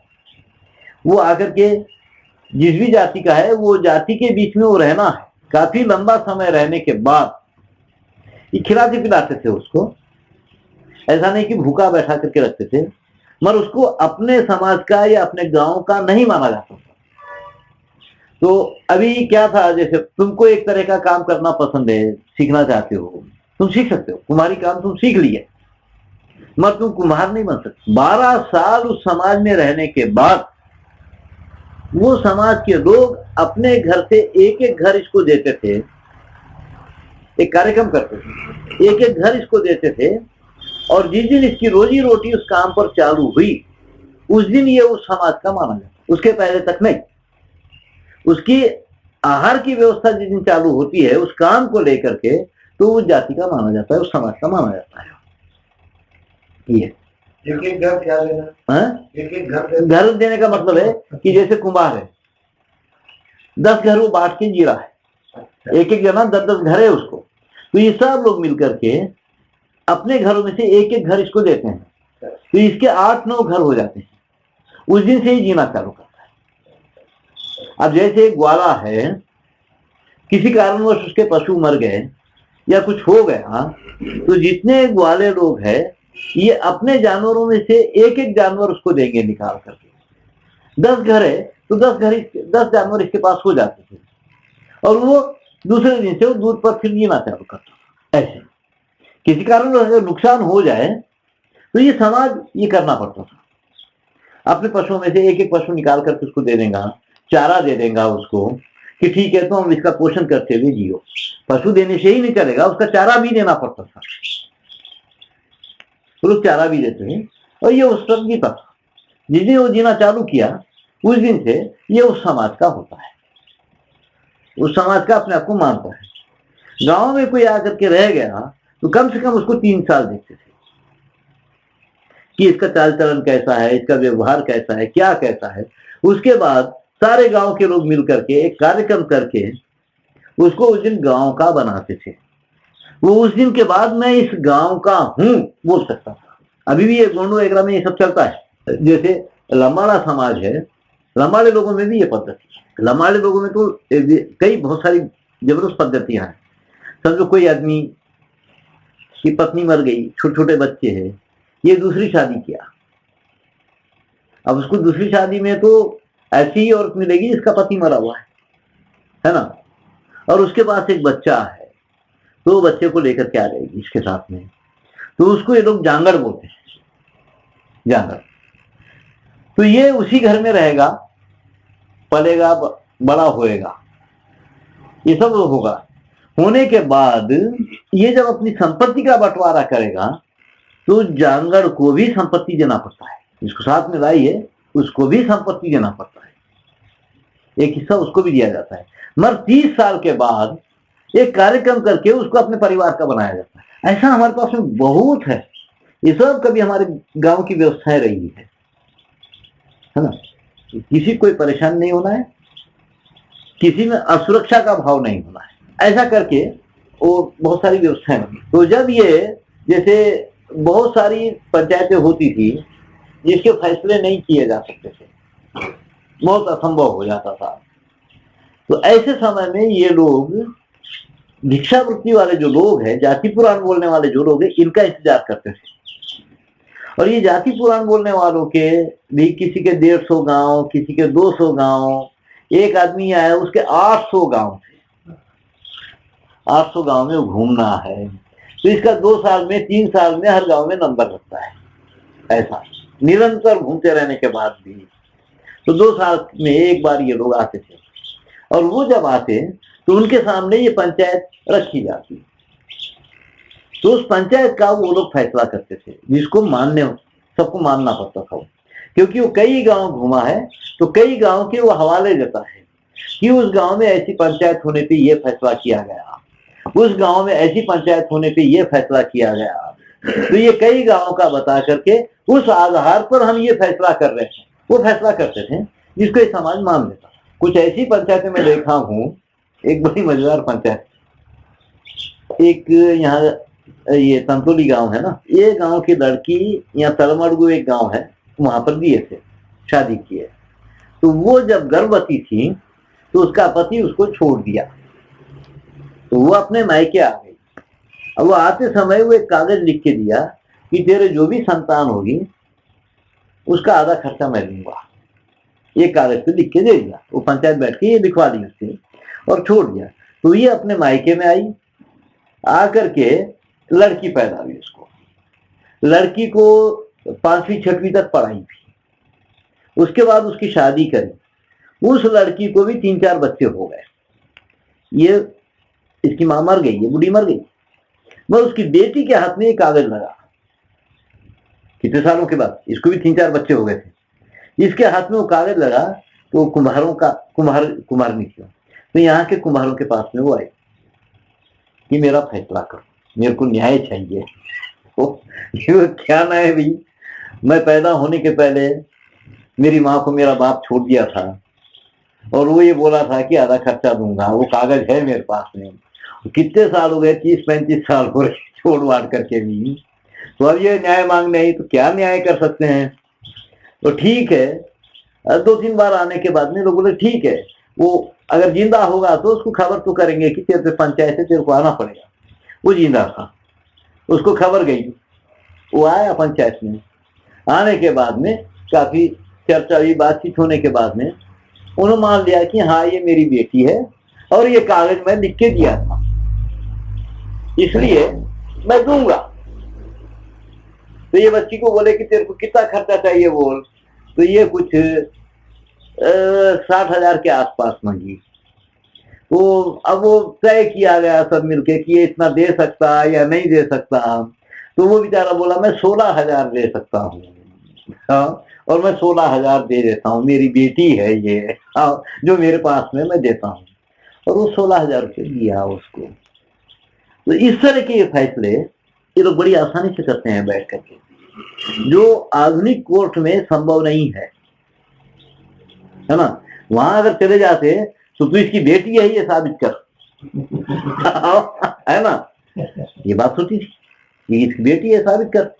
Speaker 1: वो आकर के जिस भी जाति का है, वो जाति के बीच में वो रहना है, काफी लंबा समय रहने के बाद ये खिलाते पिलाते थे उसको। ऐसा नहीं कि भूखा बैठा करके रखते थे, मगर उसको अपने समाज का या अपने गांव का नहीं माना जाता था। तो अभी क्या था, जैसे तुमको एक तरह का काम करना पसंद है, सीखना चाहते हो, तुम सीख सकते हो, कुम्हारी काम तुम सीख लिए, मगर तुम कुम्हार नहीं बन सकते। 12 साल उस समाज में रहने के बाद वो समाज के लोग अपने घर से एक एक घर इसको देते थे, एक कार्यक्रम करते थे, एक एक घर इसको देते थे। और जिस दिन इसकी रोजी रोटी उस काम पर चालू हुई, उस दिन ये उस समाज का माना जाता, उसके पहले तक नहीं। उसकी आहार की व्यवस्था जिस दिन चालू होती है उस काम को लेकर के, तो उस जाति का माना जाता है, उस समाज का माना जाता है। ये
Speaker 2: एक एक घर क्या देना, एक एक
Speaker 1: घर देने का मतलब है कि जैसे कुम्हार है, 10 घर वो बांट के जी रहा है, एक एक जना 10-10 घर है उसको, तो ये सब लोग मिलकर के अपने घरों में से एक एक घर इसको देते हैं, तो इसके 8-9 घर हो जाते हैं। उस दिन से ही जीना चालू करता है। अब जैसे एक ग्वाला है, किसी कारणवश उसके पशु मर गए या कुछ हो गया, तो जितने ग्वाले लोग हैं ये अपने जानवरों में से एक एक जानवर उसको देंगे निकाल करके। 10 घर है तो 10 जानवर इसके पास हो जाते थे, और वो दूसरे दिन से वो दूध पर फिर जीना चालू करता। ऐसे किसी कारण अगर नुकसान हो जाए तो ये समाज ये करना पड़ता था, अपने पशुओं में से एक एक पशु निकाल करके उसको दे देगा, चारा दे देगा उसको कि ठीक है तो हम इसका पोषण करते हुए जियो। पशु देने से ही नहीं चलेगा, उसका चारा भी देना पड़ता था, तो लोग चारा भी देते हैं। और ये उस पर जीता था, जिस दिन वो जीना चालू किया उस दिन से ये उस समाज का होता है, उस समाज का अपने आप को मानता है। गांव में कोई आकर के रह गया तो कम से कम उसको 3 साल देखते थे कि इसका चाल चलन कैसा है, इसका व्यवहार कैसा है, क्या कैसा है। उसके बाद सारे गांव के लोग मिलकर के एक कार्यक्रम करके उसको उस दिन गांव का बनाते थे। वो उस दिन के बाद मैं इस गांव का हूं बोल सकता था। अभी भी ये गोंडू एगरा में ये सब चलता है। जैसे लम्बाड़ा समाज है, लम्बाड़े लोगों में भी ये पद्धति है। लम्बाड़े लोगों में तो कई बहुत सारी जबरदस्त पद्धतियां हैं। समझो कोई आदमी की पत्नी मर गई, छोटे छोटे बच्चे हैं, ये दूसरी शादी किया, अब उसको दूसरी शादी में तो ऐसी ही औरत मिलेगी जिसका पति मरा हुआ है ना, और उसके पास एक बच्चा है, तो बच्चे को लेकर के आ जाएगी। इसके साथ में, तो उसको ये लोग जांगड़ बोलते हैं, जांगड़। तो ये उसी घर में रहेगा, पलेगा, बड़ा होएगा, ये सब होगा। होने के बाद ये जब अपनी संपत्ति का बंटवारा करेगा तो जांगड़ को भी संपत्ति देना पड़ता है, जिसको साथ में लाई है उसको भी संपत्ति देना पड़ता है, एक हिस्सा उसको भी दिया जाता है। मगर 30 साल के बाद एक कार्यक्रम करके उसको अपने परिवार का बनाया जाता है। ऐसा हमारे पास में बहुत है, ये सब कभी हमारे गांव की व्यवस्थाएं रही है ना। किसी कोई परेशान नहीं होना है, किसी में असुरक्षा का भाव नहीं होना है, ऐसा करके वो बहुत सारी व्यवस्थाएं बनी। तो जब ये जैसे बहुत सारी पंचायतें होती थी जिसके फैसले नहीं किए जा सकते थे, बहुत असंभव हो जाता था, तो ऐसे समय में ये लोग भिक्षावृत्ति वाले जो लोग हैं, जाति पुराण बोलने वाले जो लोग हैं, इनका इंतजार करते थे। और ये जाति पुराण बोलने वालों के भी किसी के 150 गांव, किसी के 200 गांव, एक आदमी आया उसके 800 गांव थे, 800 गांव में घूमना है। तो इसका 2 साल में 3 साल में हर गांव में नंबर लगता है, ऐसा निरंतर घूमते रहने के बाद भी। तो 2 साल में एक बार ये लोग आते थे, और वो जब आते तो उनके सामने ये पंचायत रखी जाती, तो उस पंचायत का वो लोग फैसला करते थे, जिसको सबको मानना पड़ता था, क्योंकि वो कई गांव घुमा है, तो कई गांव के वो हवाले देता है कि उस गांव में ऐसी पंचायत होने पे ये फैसला किया गया, उस गांव में ऐसी पंचायत होने पे ये फैसला किया गया। तो ये कई गांव का बता करके उस आधार पर हम ये फैसला कर रहे हैं, वो फैसला करते थे, जिसको ये समाज मान लेता। कुछ ऐसी पंचायतें मैं देखा हूँ, एक बड़ी मजेदार पंचायत, एक यहाँ ये तंतोली गांव है ना, ये गांव की लड़की, यहाँ तलमड़गु एक गांव है, वहां पर दिए थे, शादी किए। तो वो जब गर्भवती थी तो उसका पति उसको छोड़ दिया, तो वो अपने मायके आ गई। अब वो आते समय वो एक कागज लिख के दिया कि तेरे जो भी संतान होगी उसका आधा खर्चा मैं दूंगा, ये कागज पे लिख के दे दिया। वो पंचायत बैठ के ये लिखवा दी उससे और छोड़ दिया। तो ये अपने मायके में आई, आकर के लड़की पैदा हुई उसको, लड़की को 5वीं 6वीं तक पढ़ाई थी, उसके बाद उसकी शादी करी, उस लड़की को भी 3-4 बच्चे हो गए। ये इसकी मां मर गई, ये बूढ़ी मर गई, मगर उसकी बेटी के हाथ में ये कागज लगा, कितने सालों के बाद, इसको भी 3-4 बच्चे हो गए थे, इसके हाथ में वो कागज लगा। तो कुम्हारों का कुम्हार निकला, तो यहाँ के कुम्हारों के पास में वो आई कि मेरा फैसला करो, मेरे को न्याय चाहिए। क्या न्याय भाई, मैं पैदा होने के पहले मेरी माँ को मेरा बाप छोड़ दिया था, और वो ये बोला था कि आधा खर्चा दूंगा, वो कागज है मेरे पास में, कितने साल हो गए, 30-35 साल हो रहे छोड़ वाड़ करके भी, तो अब ये न्याय मांगने आई, तो क्या न्याय कर सकते हैं। तो ठीक है, 2-3 बार आने के बाद में लोग बोले ठीक है, वो अगर जिंदा होगा तो उसको खबर तो करेंगे कि तेरे पे पंचायत है, तेरे को आना पड़ेगा। वो जिंदा था, उसको खबर गई, वो आया पंचायत में। आने के बाद में काफी चर्चा हुई, बातचीत होने के बाद में उन्होंने मान लिया कि हाँ ये मेरी बेटी है और ये कागज मैं लिख के दिया था, इसलिए मैं दूंगा। तो ये बच्ची को बोले कि तेरे को कितना खर्चा चाहिए बोल, तो ये कुछ 60,000 के आसपास मांगी। तो अब वो तय किया गया सब मिलके कि ये इतना दे सकता या नहीं दे सकता। तो वो बेचारा बोला मैं 16,000 दे सकता हूँ, हाँ, और मैं 16,000 दे देता हूँ, मेरी बेटी है ये, हाँ, जो मेरे पास में मैं देता हूँ। और वो 16,000 रुपये दिया उसको। तो इस तरह के ये फैसले ये लोग बड़ी आसानी से करते हैं बैठ करके, जो आधुनिक कोर्ट में संभव नहीं है ना। वहां अगर चले जाते तो तू इसकी बेटी है ये साबित कर, है ना, ये बात होती थी, ये इसकी बेटी है साबित कर।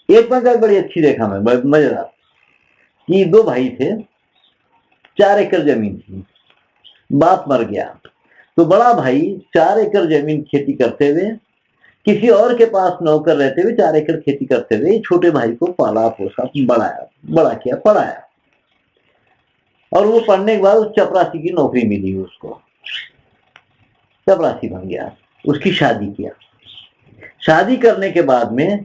Speaker 1: एक पंचायत बड़ी अच्छी देखा मैं, मजेदार, कि 2 भाई थे, 4 एकड़ जमीन थी, बाप मर गया, तो बड़ा भाई 4 एकड़ जमीन खेती करते हुए, किसी और के पास नौकर रहते हुए 4 एकड़ खेती करते हुए छोटे भाई को पाला पोसा, बड़ा किया, पढ़ाया। और वो पढ़ने के बाद चपरासी की नौकरी मिली उसको, चपरासी बन गया, उसकी शादी किया। शादी करने के बाद में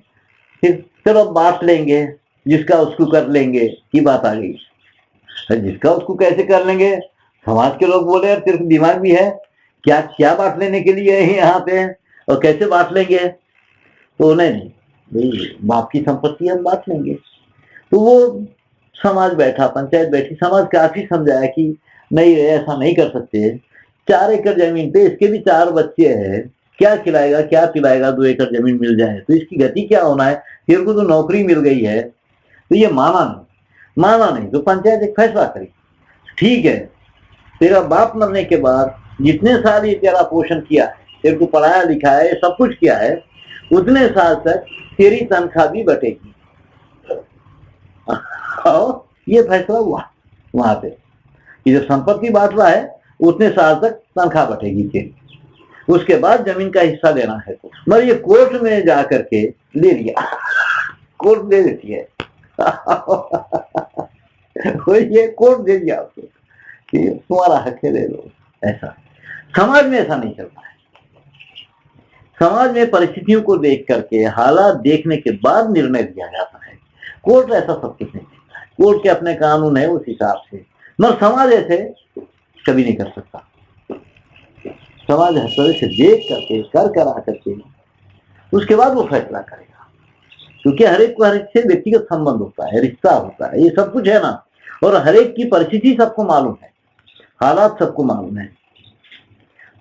Speaker 1: फिर चलो बांट लेंगे, जिसका उसको कर लेंगे की बात आ गई। जिसका उसको कैसे कर लेंगे, समाज के लोग बोले यार तेरे को दिमाग भी है क्या, क्या बांट लेने के लिए है यहाँ पे, और कैसे बांट लेंगे, तो नहीं भाई बाप की संपत्ति हम बांट लेंगे। तो वो समाज बैठा, पंचायत बैठी, समाज काफी समझाया कि नहीं ऐसा नहीं कर सकते, 4 एकड़ जमीन पे इसके भी 4 बच्चे हैं, क्या खिलाएगा क्या पिलाएगा, 2 एकड़ जमीन मिल जाए तो इसकी गति क्या होना है, तेरे को तो नौकरी मिल गई है। तो ये माना नहीं तो पंचायत एक फैसला करी, ठीक है तेरा बाप मरने के बाद जितने साल ये तेरा पोषण किया है, तेरे को पढ़ाया लिखाया है, सब कुछ किया है, उतने साल तक तेरी तनख्वाह भी बटेगी। और ये फैसला हुआ वहां पे कि जब संपत्ति बांट रहा है उतने साल तक तनख्वाह बटेगी तेरी, उसके बाद जमीन का हिस्सा लेना है तो। मगर ये कोर्ट में जा करके ले लिया, कोर्ट दे देती है ये कोर्ट दे दिया उसको कि तुम्हारा हक है ले लो। ऐसा समाज में ऐसा नहीं चलता है। समाज में परिस्थितियों को देख करके, हालात देखने के बाद निर्णय दिया जाता है। कोर्ट ऐसा सब कुछ नहीं देखता है, कोर्ट के अपने कानून है उस हिसाब से, मगर समाज ऐसे कभी नहीं कर सकता। समाज हर तरह से देख करके, कर करा करके उसके बाद वो फैसला करेगा, क्योंकि हर एक को हर एक से व्यक्तिगत संबंध होता है, रिश्ता होता है, ये सब कुछ है ना, और हर एक की परिस्थिति सबको मालूम है, हालात सबको मालूम है।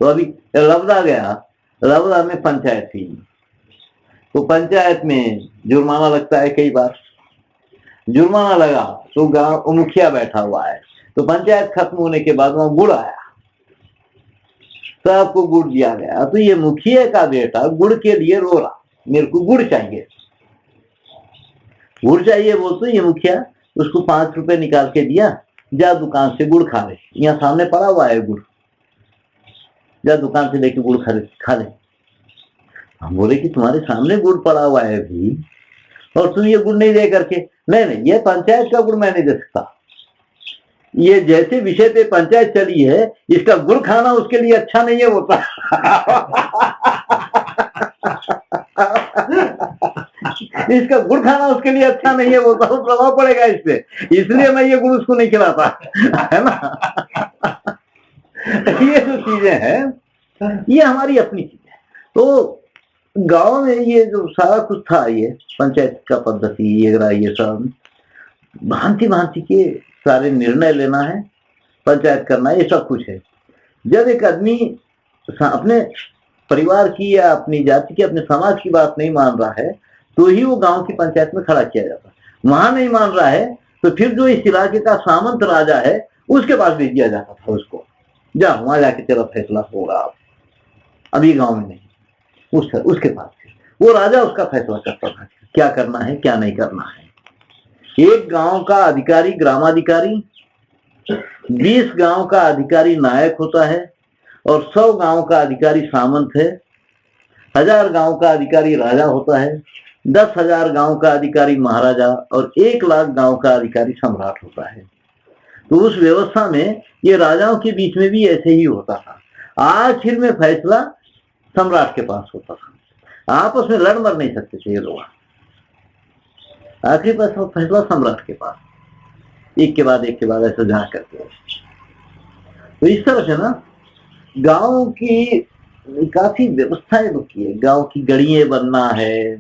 Speaker 1: तो अभी लवदा गया, लवदा में पंचायत थी, तो पंचायत में जुर्माना लगता है, कई बार जुर्माना लगा तो गांव मुखिया बैठा हुआ है, तो पंचायत खत्म होने के बाद वहां गुड़ आया, सबको गुड़ दिया गया। तो ये मुखिया का बेटा गुड़ के लिए रो रहा, मेरे को गुड़ चाहिए, गुड़ चाहिए बोल, तो ये मुखिया उसको 5 रुपए निकाल के दिया, जा दुकान से गुड़ खा ले, यहाँ सामने पड़ा हुआ है गुड़, जा दुकान से लेके गुड़ खा ले। हम बोले कि तुम्हारे सामने गुड़ पड़ा हुआ है अभी और तुम ये गुड़ नहीं दे करके, नहीं ये पंचायत का गुड़ मैं नहीं दे सकता, ये जैसे विषय पे पंचायत चली है, इसका गुड़ खाना उसके लिए अच्छा नहीं है बोलता इसका गुड़ खाना उसके लिए अच्छा नहीं है बोलता, तो प्रभाव पड़ेगा इस पे, इसलिए मैं ये गुड़ उसको नहीं खिलाता है ना ये जो चीजें हैं ये हमारी अपनी चीज है। तो गांव में ये जो सारा कुछ था, ये पंचायत का पद्धति, ये सब भांति भांति के सारे निर्णय लेना है, पंचायत करना है, ये सब कुछ है। जब एक आदमी अपने परिवार की या अपनी जाति की, अपने समाज की बात नहीं मान रहा है, तो ही वो गांव की पंचायत में खड़ा किया जाता है। वहां नहीं मान रहा है तो फिर जो इस इलाके का सामंत राजा है उसके पास भेज दिया जाता था उसको, जा वहां जाके तेरा फैसला होगा। अभी गांव में नहीं, उसके पास वो राजा उसका फैसला करता था क्या करना है क्या नहीं करना है। एक गांव का अधिकारी ग्रामाधिकारी, 20 गांव का अधिकारी नायक होता है, और 100 गांव का अधिकारी सामंत है, 1000 गांव का अधिकारी राजा होता है, 10,000 गांव का अधिकारी महाराजा, और 1 लाख गांव का अधिकारी सम्राट होता है। तो उस व्यवस्था में ये राजाओं के बीच में भी ऐसे ही होता था। आखिर में फैसला सम्राट के पास होता था, आपस में लड़ मर नहीं सकते थे ये लोग, आखिरी फैसला सम्राट के पास, एक के बाद ऐसा जा करके। तो इस तरह से ना गांव की काफी व्यवस्थाएं रुकी है, गांव की गड़ियां बनना है,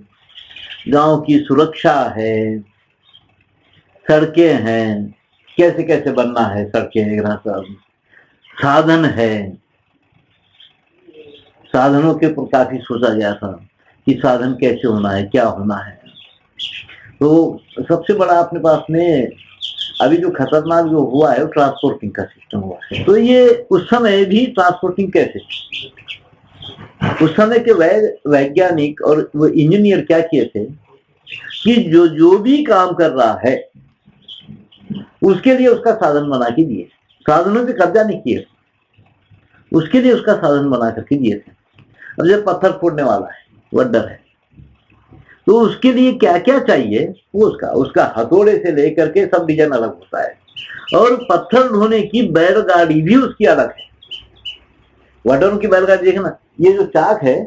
Speaker 1: गांव की सुरक्षा है, सड़कें हैं, कैसे कैसे बनना है सड़कें, साधन है, साधनों के ऊपर काफी सोचा गया था कि साधन कैसे होना है, क्या होना है। तो सबसे बड़ा अपने पास में अभी जो खतरनाक जो हुआ है वो ट्रांसपोर्टिंग का सिस्टम हुआ है। तो ये उस समय भी ट्रांसपोर्टिंग कैसे, उस समय के वैज्ञानिक और वो इंजीनियर क्या किए थे कि जो भी काम कर रहा है उसके लिए उसका साधन बना के दिए, साधनों पे कब्जा नहीं किए, उसके लिए उसका साधन बना करके दिए थे। अब जब पत्थर फोड़ने वाला है, वड्डर है, तो उसके लिए क्या क्या चाहिए वो उसका हथौड़े से लेकर के सब डिजाइन अलग होता है, और पत्थर ढोने की बैलगाड़ी भी उसकी अलग है। वड्डरों की बैलगाड़ी देखना, ये जो चाक है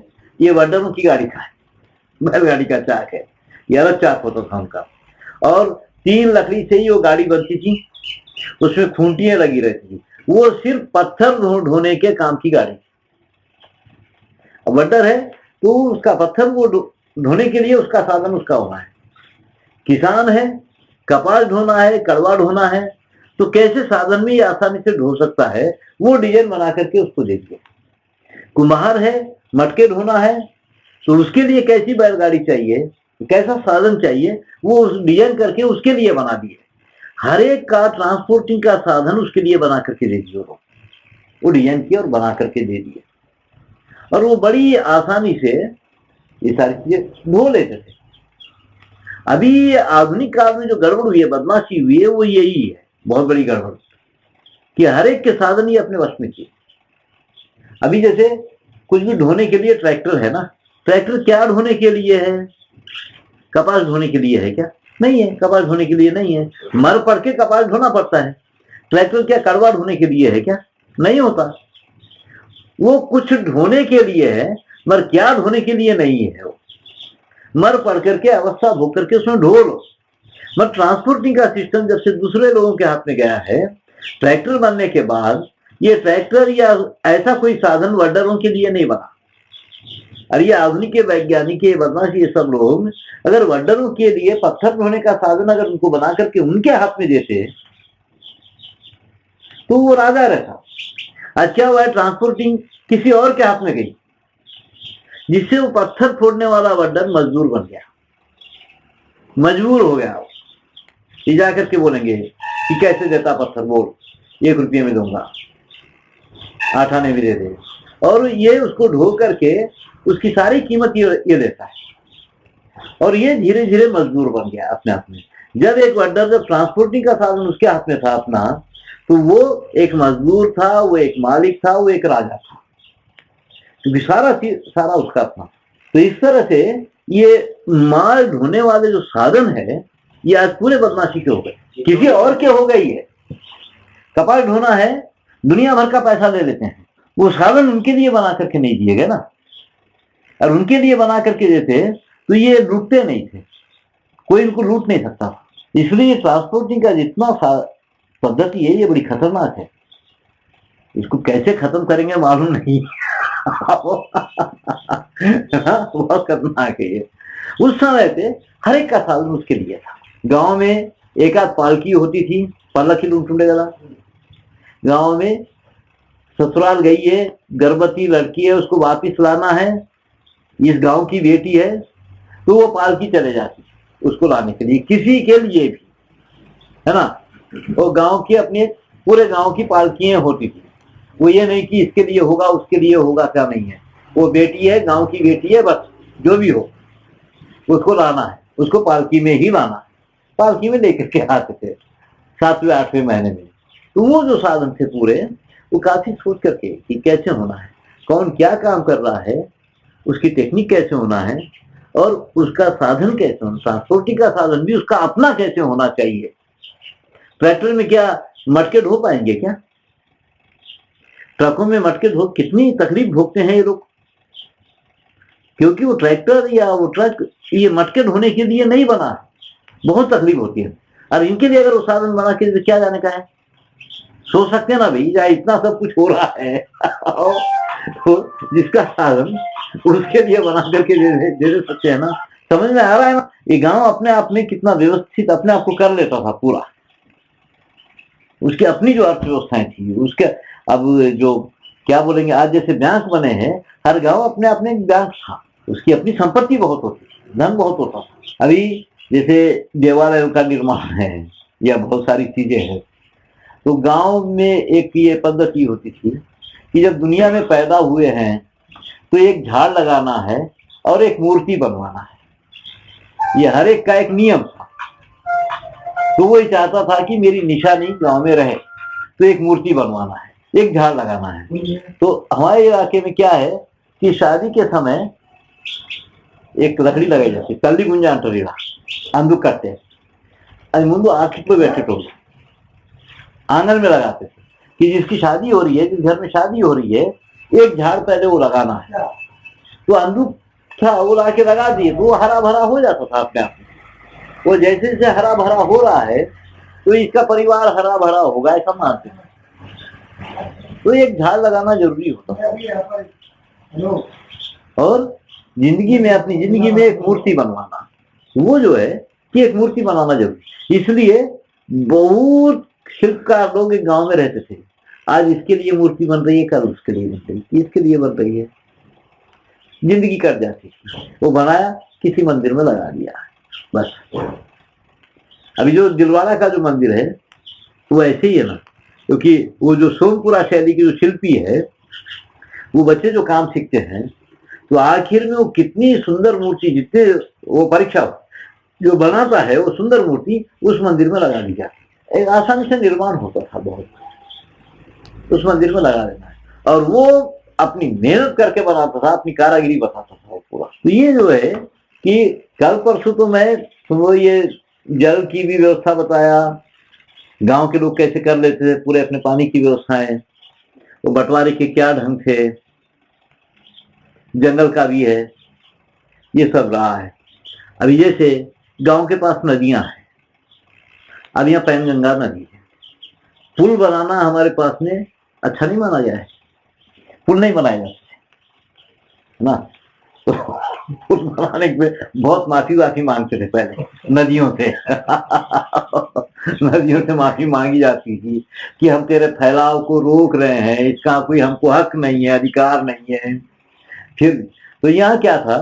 Speaker 1: ये वड्डरों की गाड़ी का है, बैलगाड़ी का चाक है, ये अलग चाक होता था उनका। और 3 लकड़ी से ही वो गाड़ी बनती थी, उसमें खूंटियां लगी रहती थी, वो सिर्फ पत्थर ढोने के काम की गाड़ी। अब वड्डर है तो उसका पत्थर वो ढोने के लिए उसका साधन उसका होना है। किसान है, कपास ढोना है, कड़वा ढोना है, तो कैसे साधन में ये आसानी से ढो सकता है, वो डिजाइन बना करके उसको देखिए। कुम्हार है, मटके ढोना है, तो उसके लिए कैसी बैलगाड़ी चाहिए, कैसा साधन चाहिए, वो उस डिजाइन करके उसके लिए बना दिए। हर एक का ट्रांसपोर्टिंग का साधन उसके लिए बना करके दे दिए, वो डिजाइन किया और बना करके दे दिए, और वो बड़ी आसानी से ये सारी चीजें ढो लेते थे। अभी आधुनिक काल में जो गड़बड़ हुई है, बदमाशी हुई है, वो यही है, बहुत बड़ी गड़बड़, कि हर एक के साधन ही अपने वश में किए। अभी जैसे कुछ भी ढोने के लिए ट्रैक्टर है ना, ट्रैक्टर क्या ढोने के लिए है? कपास ढोने के लिए है क्या? नहीं है, कपास ढोने के लिए नहीं है। मर पड़ के कपास ढोना पड़ता है। ट्रैक्टर क्या कड़वा ढोने के लिए है क्या? नहीं होता। वो कुछ ढोने के लिए है, मगर क्या ढोने के लिए नहीं है। वो मर पड़ करके अवस्था भोग करके उसमें ढो लो। मगर ट्रांसपोर्टिंग का सिस्टम जब से दूसरे लोगों के हाथ में गया है, ट्रैक्टर बनने के बाद, ये ट्रैक्टर या ऐसा कोई साधन वर्डरों के लिए नहीं बना। और ये आधुनिक के वैज्ञानिक, ये बदमाश, ये सब लोग अगर वर्डरों के लिए पत्थर ढोने का साधन अगर उनको बना करके उनके हाथ में देते तो वो राजा रहता। अच्छा हुआ है ट्रांसपोर्टिंग किसी और के हाथ में गई, जिससे वो पत्थर फोड़ने वाला वर्डर मजदूर बन गया, मजबूर हो गया। ये जाकर के बोलेंगे कि कैसे देता पत्थर, बोल 1 रुपये में दूंगा, 8 आने भी दे दे, और ये उसको ढो करके उसकी सारी कीमत ये लेता है, और ये धीरे धीरे मजदूर बन गया अपने आप में। जब एक वर्डर, जब ट्रांसपोर्टिंग का साधन उसके हाथ में था अपना, तो वो एक मजदूर था, वो एक मालिक था, वो एक राजा था, क्योंकि सारा उसका था। तो इस तरह से ये माल ढोने वाले जो साधन है, ये आज पूरे बदमाशी के हो गए, किसी और के हो गई है। कपास ढोना है, दुनिया भर का पैसा ले लेते हैं, वो साधन उनके लिए बना करके नहीं दिए गए ना, और उनके लिए बना करके देते तो ये लूटते नहीं थे, कोई इनको लूट नहीं सकता। इसलिए ट्रांसपोर्टिंग का जितना पद्धति है, ये बड़ी खतरनाक है। इसको कैसे खत्म करेंगे मालूम नहीं। बहुत खतरनाक है ये। उस समय पे हर एक का साधन उसके लिए था। गांव में एक आध पालकी होती थी, पल्लकी लूटे गला। गांव में ससुराल गई है, गर्भवती लड़की है, उसको वापिस लाना है, इस गांव की बेटी है, तो वो पालकी चले जाती उसको लाने के लिए, किसी के लिए भी, है ना। वो गांव की अपने पूरे गांव की पालकियां होती थी। वो ये नहीं कि इसके लिए होगा उसके लिए होगा, क्या नहीं है। वो बेटी है, गांव की बेटी है, बस जो भी हो उसको लाना है, उसको पालकी में ही लाना है। पालकी में लेकर के आते थे 7वें 8वें महीने में। तो वो जो साधन थे पूरे, वो काफी सोच करके कि कैसे होना है, कौन क्या काम कर रहा है, उसकी टेक्निक कैसे होना है, और उसका साधन कैसे होना, ट्रांसपोर्टिंग का साधन भी उसका अपना कैसे होना चाहिए। ट्रैक्टर में क्या मटके ढो पाएंगे क्या? ट्रकों में मटके ढो, कितनी तकलीफ भोगते हैं ये लोग, क्योंकि वो ट्रैक्टर या वो ट्रक ये मटके ढोने के लिए नहीं बना है, बहुत तकलीफ होती है। और इनके लिए अगर वो साधन बना के क्या जाने का है, सोच सकते हैं ना भाई, जहाँ इतना सब कुछ हो रहा है तो जिसका साधन उसके लिए बना करके दे सकते हैं ना। समझ में आ रहा है ना। ये गांव अपने आप में कितना व्यवस्थित अपने आप को कर लेता था पूरा, उसकी अपनी जो अर्थव्यवस्थाएं थी उसके। अब जो क्या बोलेंगे, आज जैसे बैंक बने हैं, हर गांव अपने अपने बैंक था, उसकी अपनी संपत्ति बहुत होती थी, धन बहुत होता था। अभी जैसे देवालयों का निर्माण है या बहुत सारी चीजें हैं, तो गांव में एक ये पद्धति होती थी कि जब दुनिया में पैदा हुए हैं तो एक झाड़ लगाना है और एक मूर्ति बनवाना है, ये हर एक का एक नियम था। तो वो चाहता था कि मेरी निशानी गांव में रहे, तो एक मूर्ति बनवाना है, एक झाड़ लगाना है। तो हमारे इलाके में क्या है कि शादी के समय एक लकड़ी लगाई जाती, कल्ली गुंजा अंटरीड़ा अंदू कट्टे मुंदू आखिर बैठे टोल आंगन में लगाते थे कि जिसकी शादी हो रही है, जिस घर में शादी हो रही है, एक झाड़ पहले वो लगाना है। तो अंदू था वो ला के लगा दिए तो वो हरा भरा हो जाता था अपने आप में। वो जैसे जैसे हरा भरा हो रहा है तो इसका परिवार हरा भरा होगा ऐसा मानते हैं। तो एक झाड़ लगाना जरूरी होता है। और जिंदगी में अपनी जिंदगी में एक मूर्ति बनवाना, वो जो है कि एक मूर्ति बनाना जरूरी। इसलिए बहुत शिल्पकार लोग एक गांव में रहते थे, आज इसके लिए मूर्ति बन रही है, कल उसके लिए बन रही है, इसके लिए बन रही है, जिंदगी कट जाती। वो बनाया किसी मंदिर में लगा दिया बस। अभी जो दिलवाड़ा का जो मंदिर है वो ऐसे ही है ना, क्योंकि वो जो सोमपुरा शैली की जो शिल्पी है, वो बच्चे जो काम सीखते हैं तो आखिर में वो कितनी सुंदर मूर्ति, जितने वो परीक्षा जो बनाता है वो सुंदर मूर्ति उस मंदिर में लगा दी जाती। एक आसानी से निर्माण होता था बहुत, उस मंदिर में लगा देना है। और वो अपनी मेहनत करके बनाता था, अपनी कारागिरी बताता था वो पूरा। तो ये जो है कि कल परसों तो मैं वो ये जल की भी व्यवस्था बताया, गांव के लोग कैसे कर लेते थे पूरे अपने पानी की व्यवस्थाएं, वो बंटवारे के क्या ढंग थे, जंगल का भी है, ये सब रहा है। अभी जैसे गांव के पास नदियां हैं, अब यहाँ पैनगंगा नदी है, पुल बनाना हमारे पास में अच्छा नहीं माना जाए, पुल नहीं बनाए जाते ना, तो पुल बनाने में बहुत माफी मांगते थे पहले नदियों से नदियों से माफी मांगी जाती थी कि हम तेरे फैलाव को रोक रहे हैं, इसका कोई हमको हक नहीं है, अधिकार नहीं है। फिर तो यहाँ क्या था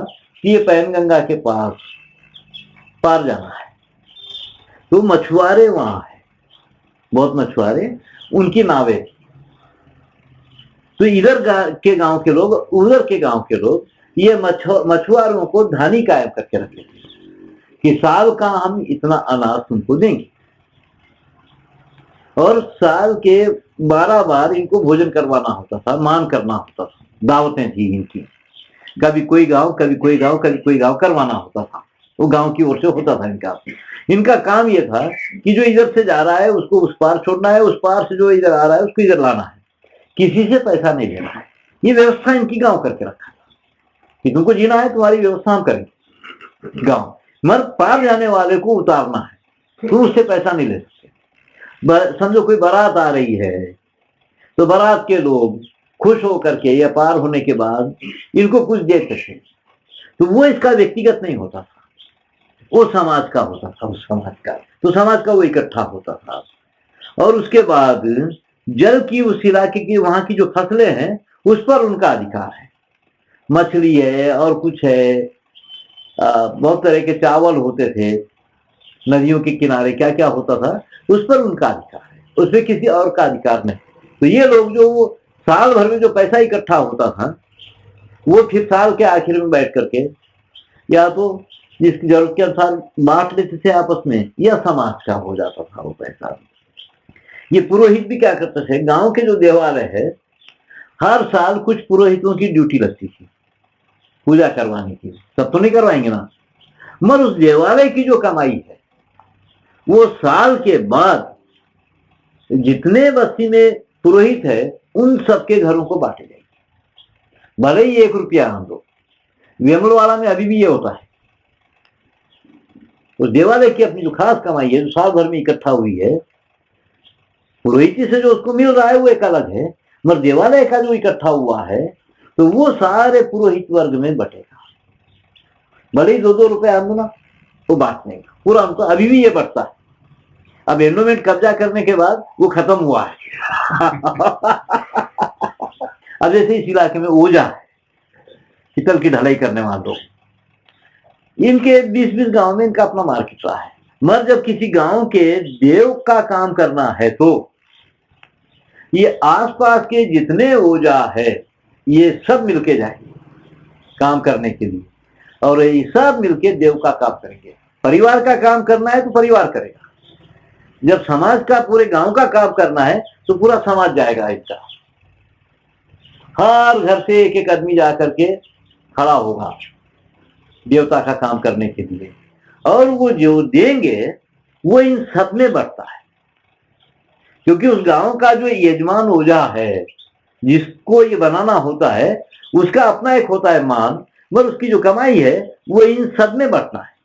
Speaker 1: कि ये पैनगंगा के पास पार जाना है, तो मछुआरे वहां है, बहुत मछुआरे, उनकी नावें, तो इधर के गांव के लोग, उधर के गांव के लोग ये मछुआरों को धानी कायम करके रखे कि साल का हम इतना अनाज तुमको देंगे, और साल के 12 बार इनको भोजन करवाना होता था, मान करना होता था, दावतें थी इनकी, कभी कोई गांव कभी कोई गांव कभी कोई गांव करवाना होता था, वो गांव की ओर से होता था इनका काम ये था कि जो इधर से जा रहा है उसको उस पार छोड़ना है, उस पार से जो इधर आ रहा है उसको इधर लाना है, किसी से पैसा नहीं लेना है। ये व्यवस्था इनकी गांव करके रखा कि तुमको जीना है, तुम्हारी व्यवस्था हम करेंगे गांव, मगर पार जाने वाले को उतारना है, तो उससे पैसा नहीं ले सकते। समझो कोई बारात आ रही है तो बारात के लोग खुश होकर के या पार होने के बाद इनको कुछ देते थे, तो वो इसका व्यक्तिगत नहीं होता था, वो समाज का होता था, उस समाज का, तो समाज का वो इकट्ठा होता था। और उसके बाद जल की उस इलाके की वहां की जो फसलें हैं उस पर उनका अधिकार है, मछली है और कुछ है, बहुत तरह के चावल होते थे, नदियों के किनारे क्या क्या होता था, उस पर उनका अधिकार है, उसमें किसी और का अधिकार नहीं। तो ये लोग जो साल भर में जो पैसा इकट्ठा होता था वो फिर साल के आखिर में बैठ करके या तो जिसकी जरूरत के अनुसार बांट लेते थे आपस में, या समाज का हो जाता था वो पैसा। ये पुरोहित भी क्या करते थे, गांव के जो देवालय है हर साल कुछ पुरोहितों की ड्यूटी लगती थी पूजा करवाने की, सब तो नहीं करवाएंगे ना, मगर उस देवालय की जो कमाई है वो साल के बाद जितने बस्ती में पुरोहित है उन सबके घरों को बांटे जाएगी, भले ही 1 रुपया हम लोग। वेमुलवाड़ा में अभी भी ये होता है, उस देवालय की अपनी जो खास कमाई है जो साल भर में इकट्ठा हुई है, पुरोहिती से जो उसको मिल रहा है वो एक अलग है, मगर देवालय का जो इकट्ठा हुआ है तो वो सारे पुरोहित वर्ग में बटेगा, भले ही 2-2 रुपए हम ना वो बांटने का पूरा उनको अभी भी ये बढ़ता है। अब एंडोमेंट कब्जा करने के बाद वो खत्म हुआ है अब जैसे इस इलाके में ओझा है, पितल की ढलाई करने वालों, इनके 20-20 गांव में इनका अपना मार्केट रहा है, मगर जब किसी गांव के देव का काम करना है तो ये आसपास के जितने ओझा है ये सब मिलके जाएंगे काम करने के लिए, और ये सब मिलके देव का काम करेंगे। परिवार का काम करना है तो परिवार करेगा, जब समाज का पूरे गांव का काम करना है तो पूरा समाज जाएगा इनका, हर घर से एक एक आदमी जाकर के खड़ा होगा देवता का काम करने के लिए, और वो जो देंगे वो इन सब में बढ़ता है, क्योंकि उस गांव का जो यजमान ओझा है जिसको ये बनाना होता है उसका अपना एक होता है मान, मगर उसकी जो कमाई है वो इन सब में बंटना है,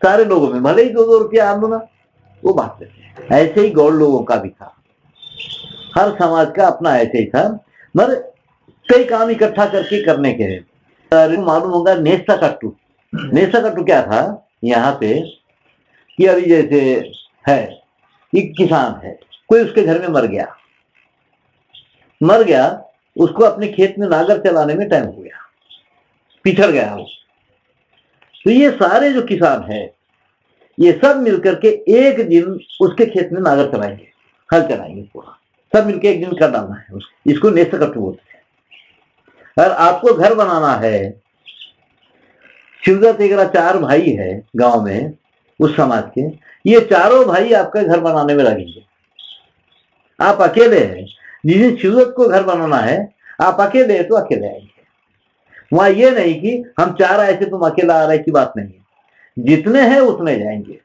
Speaker 1: सारे लोगों में, भले ही 2-2 रुपया आम ना वो बांट देते हैं। ऐसे ही गौड़ लोगों का भी था, हर समाज का अपना ऐसे ही था, मगर कई काम इकट्ठा करके करने के हैं। मालूम होगा नेस्ता कट्टू। नेस्ता कट्टू क्या था यहाँ पे कि अभी जैसे है एक किसान है, कोई उसके घर में मर गया, उसको अपने खेत में नागर चलाने में टाइम हो गया, पिछड़ गया वो। तो ये सारे जो किसान है ये सब मिलकर के एक दिन उसके खेत में नागर चलाएंगे, हल चलाएंगे पूरा, सब मिलकर एक दिन कर डालना है उसको। इसको नेस्ता कट्टू बोलते हैं। और आपको घर बनाना है, शिवदत्त तेगरा 4 भाई है गांव में उस समाज के, ये चारों भाई आपका घर बनाने में लगेंगे। आप अकेले हैं, जिस दिन शिवदत्त को घर बनाना है आप अकेले हैं तो अकेले आएंगे। वहां ये नहीं कि हम 4 आए थे तुम अकेला आ रहे की बात नहीं है, जितने हैं उतने जाएंगे।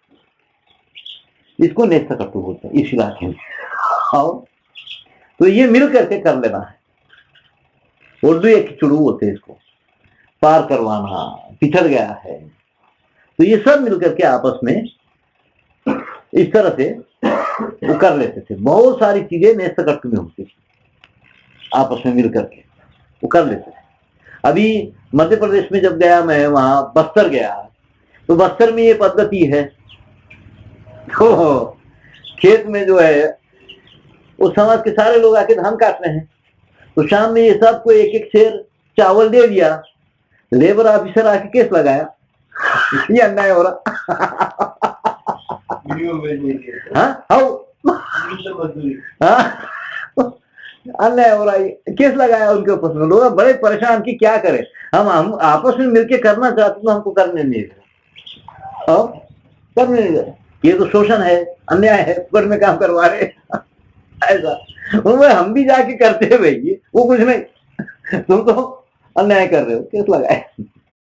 Speaker 1: इसको नेस्ता कट्टू बोलते हैं इस इलाके में। और तो ये मिल करके कर लेना है। उर्दू एक खिचड़ू होते हैं, इसको पार करवाना, पिछड़ गया है तो ये सब मिलकर के आपस में इस तरह से वो कर लेते थे। बहुत सारी चीजें नेस्ता कट्टू में होती थी, आपस में मिल करके वो कर लेते थे। अभी मध्य प्रदेश में जब गया मैं, वहां बस्तर गया, तो बस्तर में ये पद्धति है, तो खेत में जो है उस समाज के सारे लोग आके धान काट रहे हैं, तो शाम में ये सबको एक एक शेर चावल दे दिया। लेबर ऑफिसर आके केस लगाया, ये अन्याय हो रहा। अन्याय हो रहा है, केस लगाया उनके ऊपर। लोग बड़े परेशान कि क्या करें, हम आपस में मिलके करना चाहते तो हमको करने नहीं दे, और करने नहीं दे, ये तो शोषण है, अन्याय है, फुकड़ में काम करवा रहे ऐसा। हम भी जाके करते हैं भाई, वो कुछ नहीं, तुम तो अन्याय कर रहे हो, केस लगाए।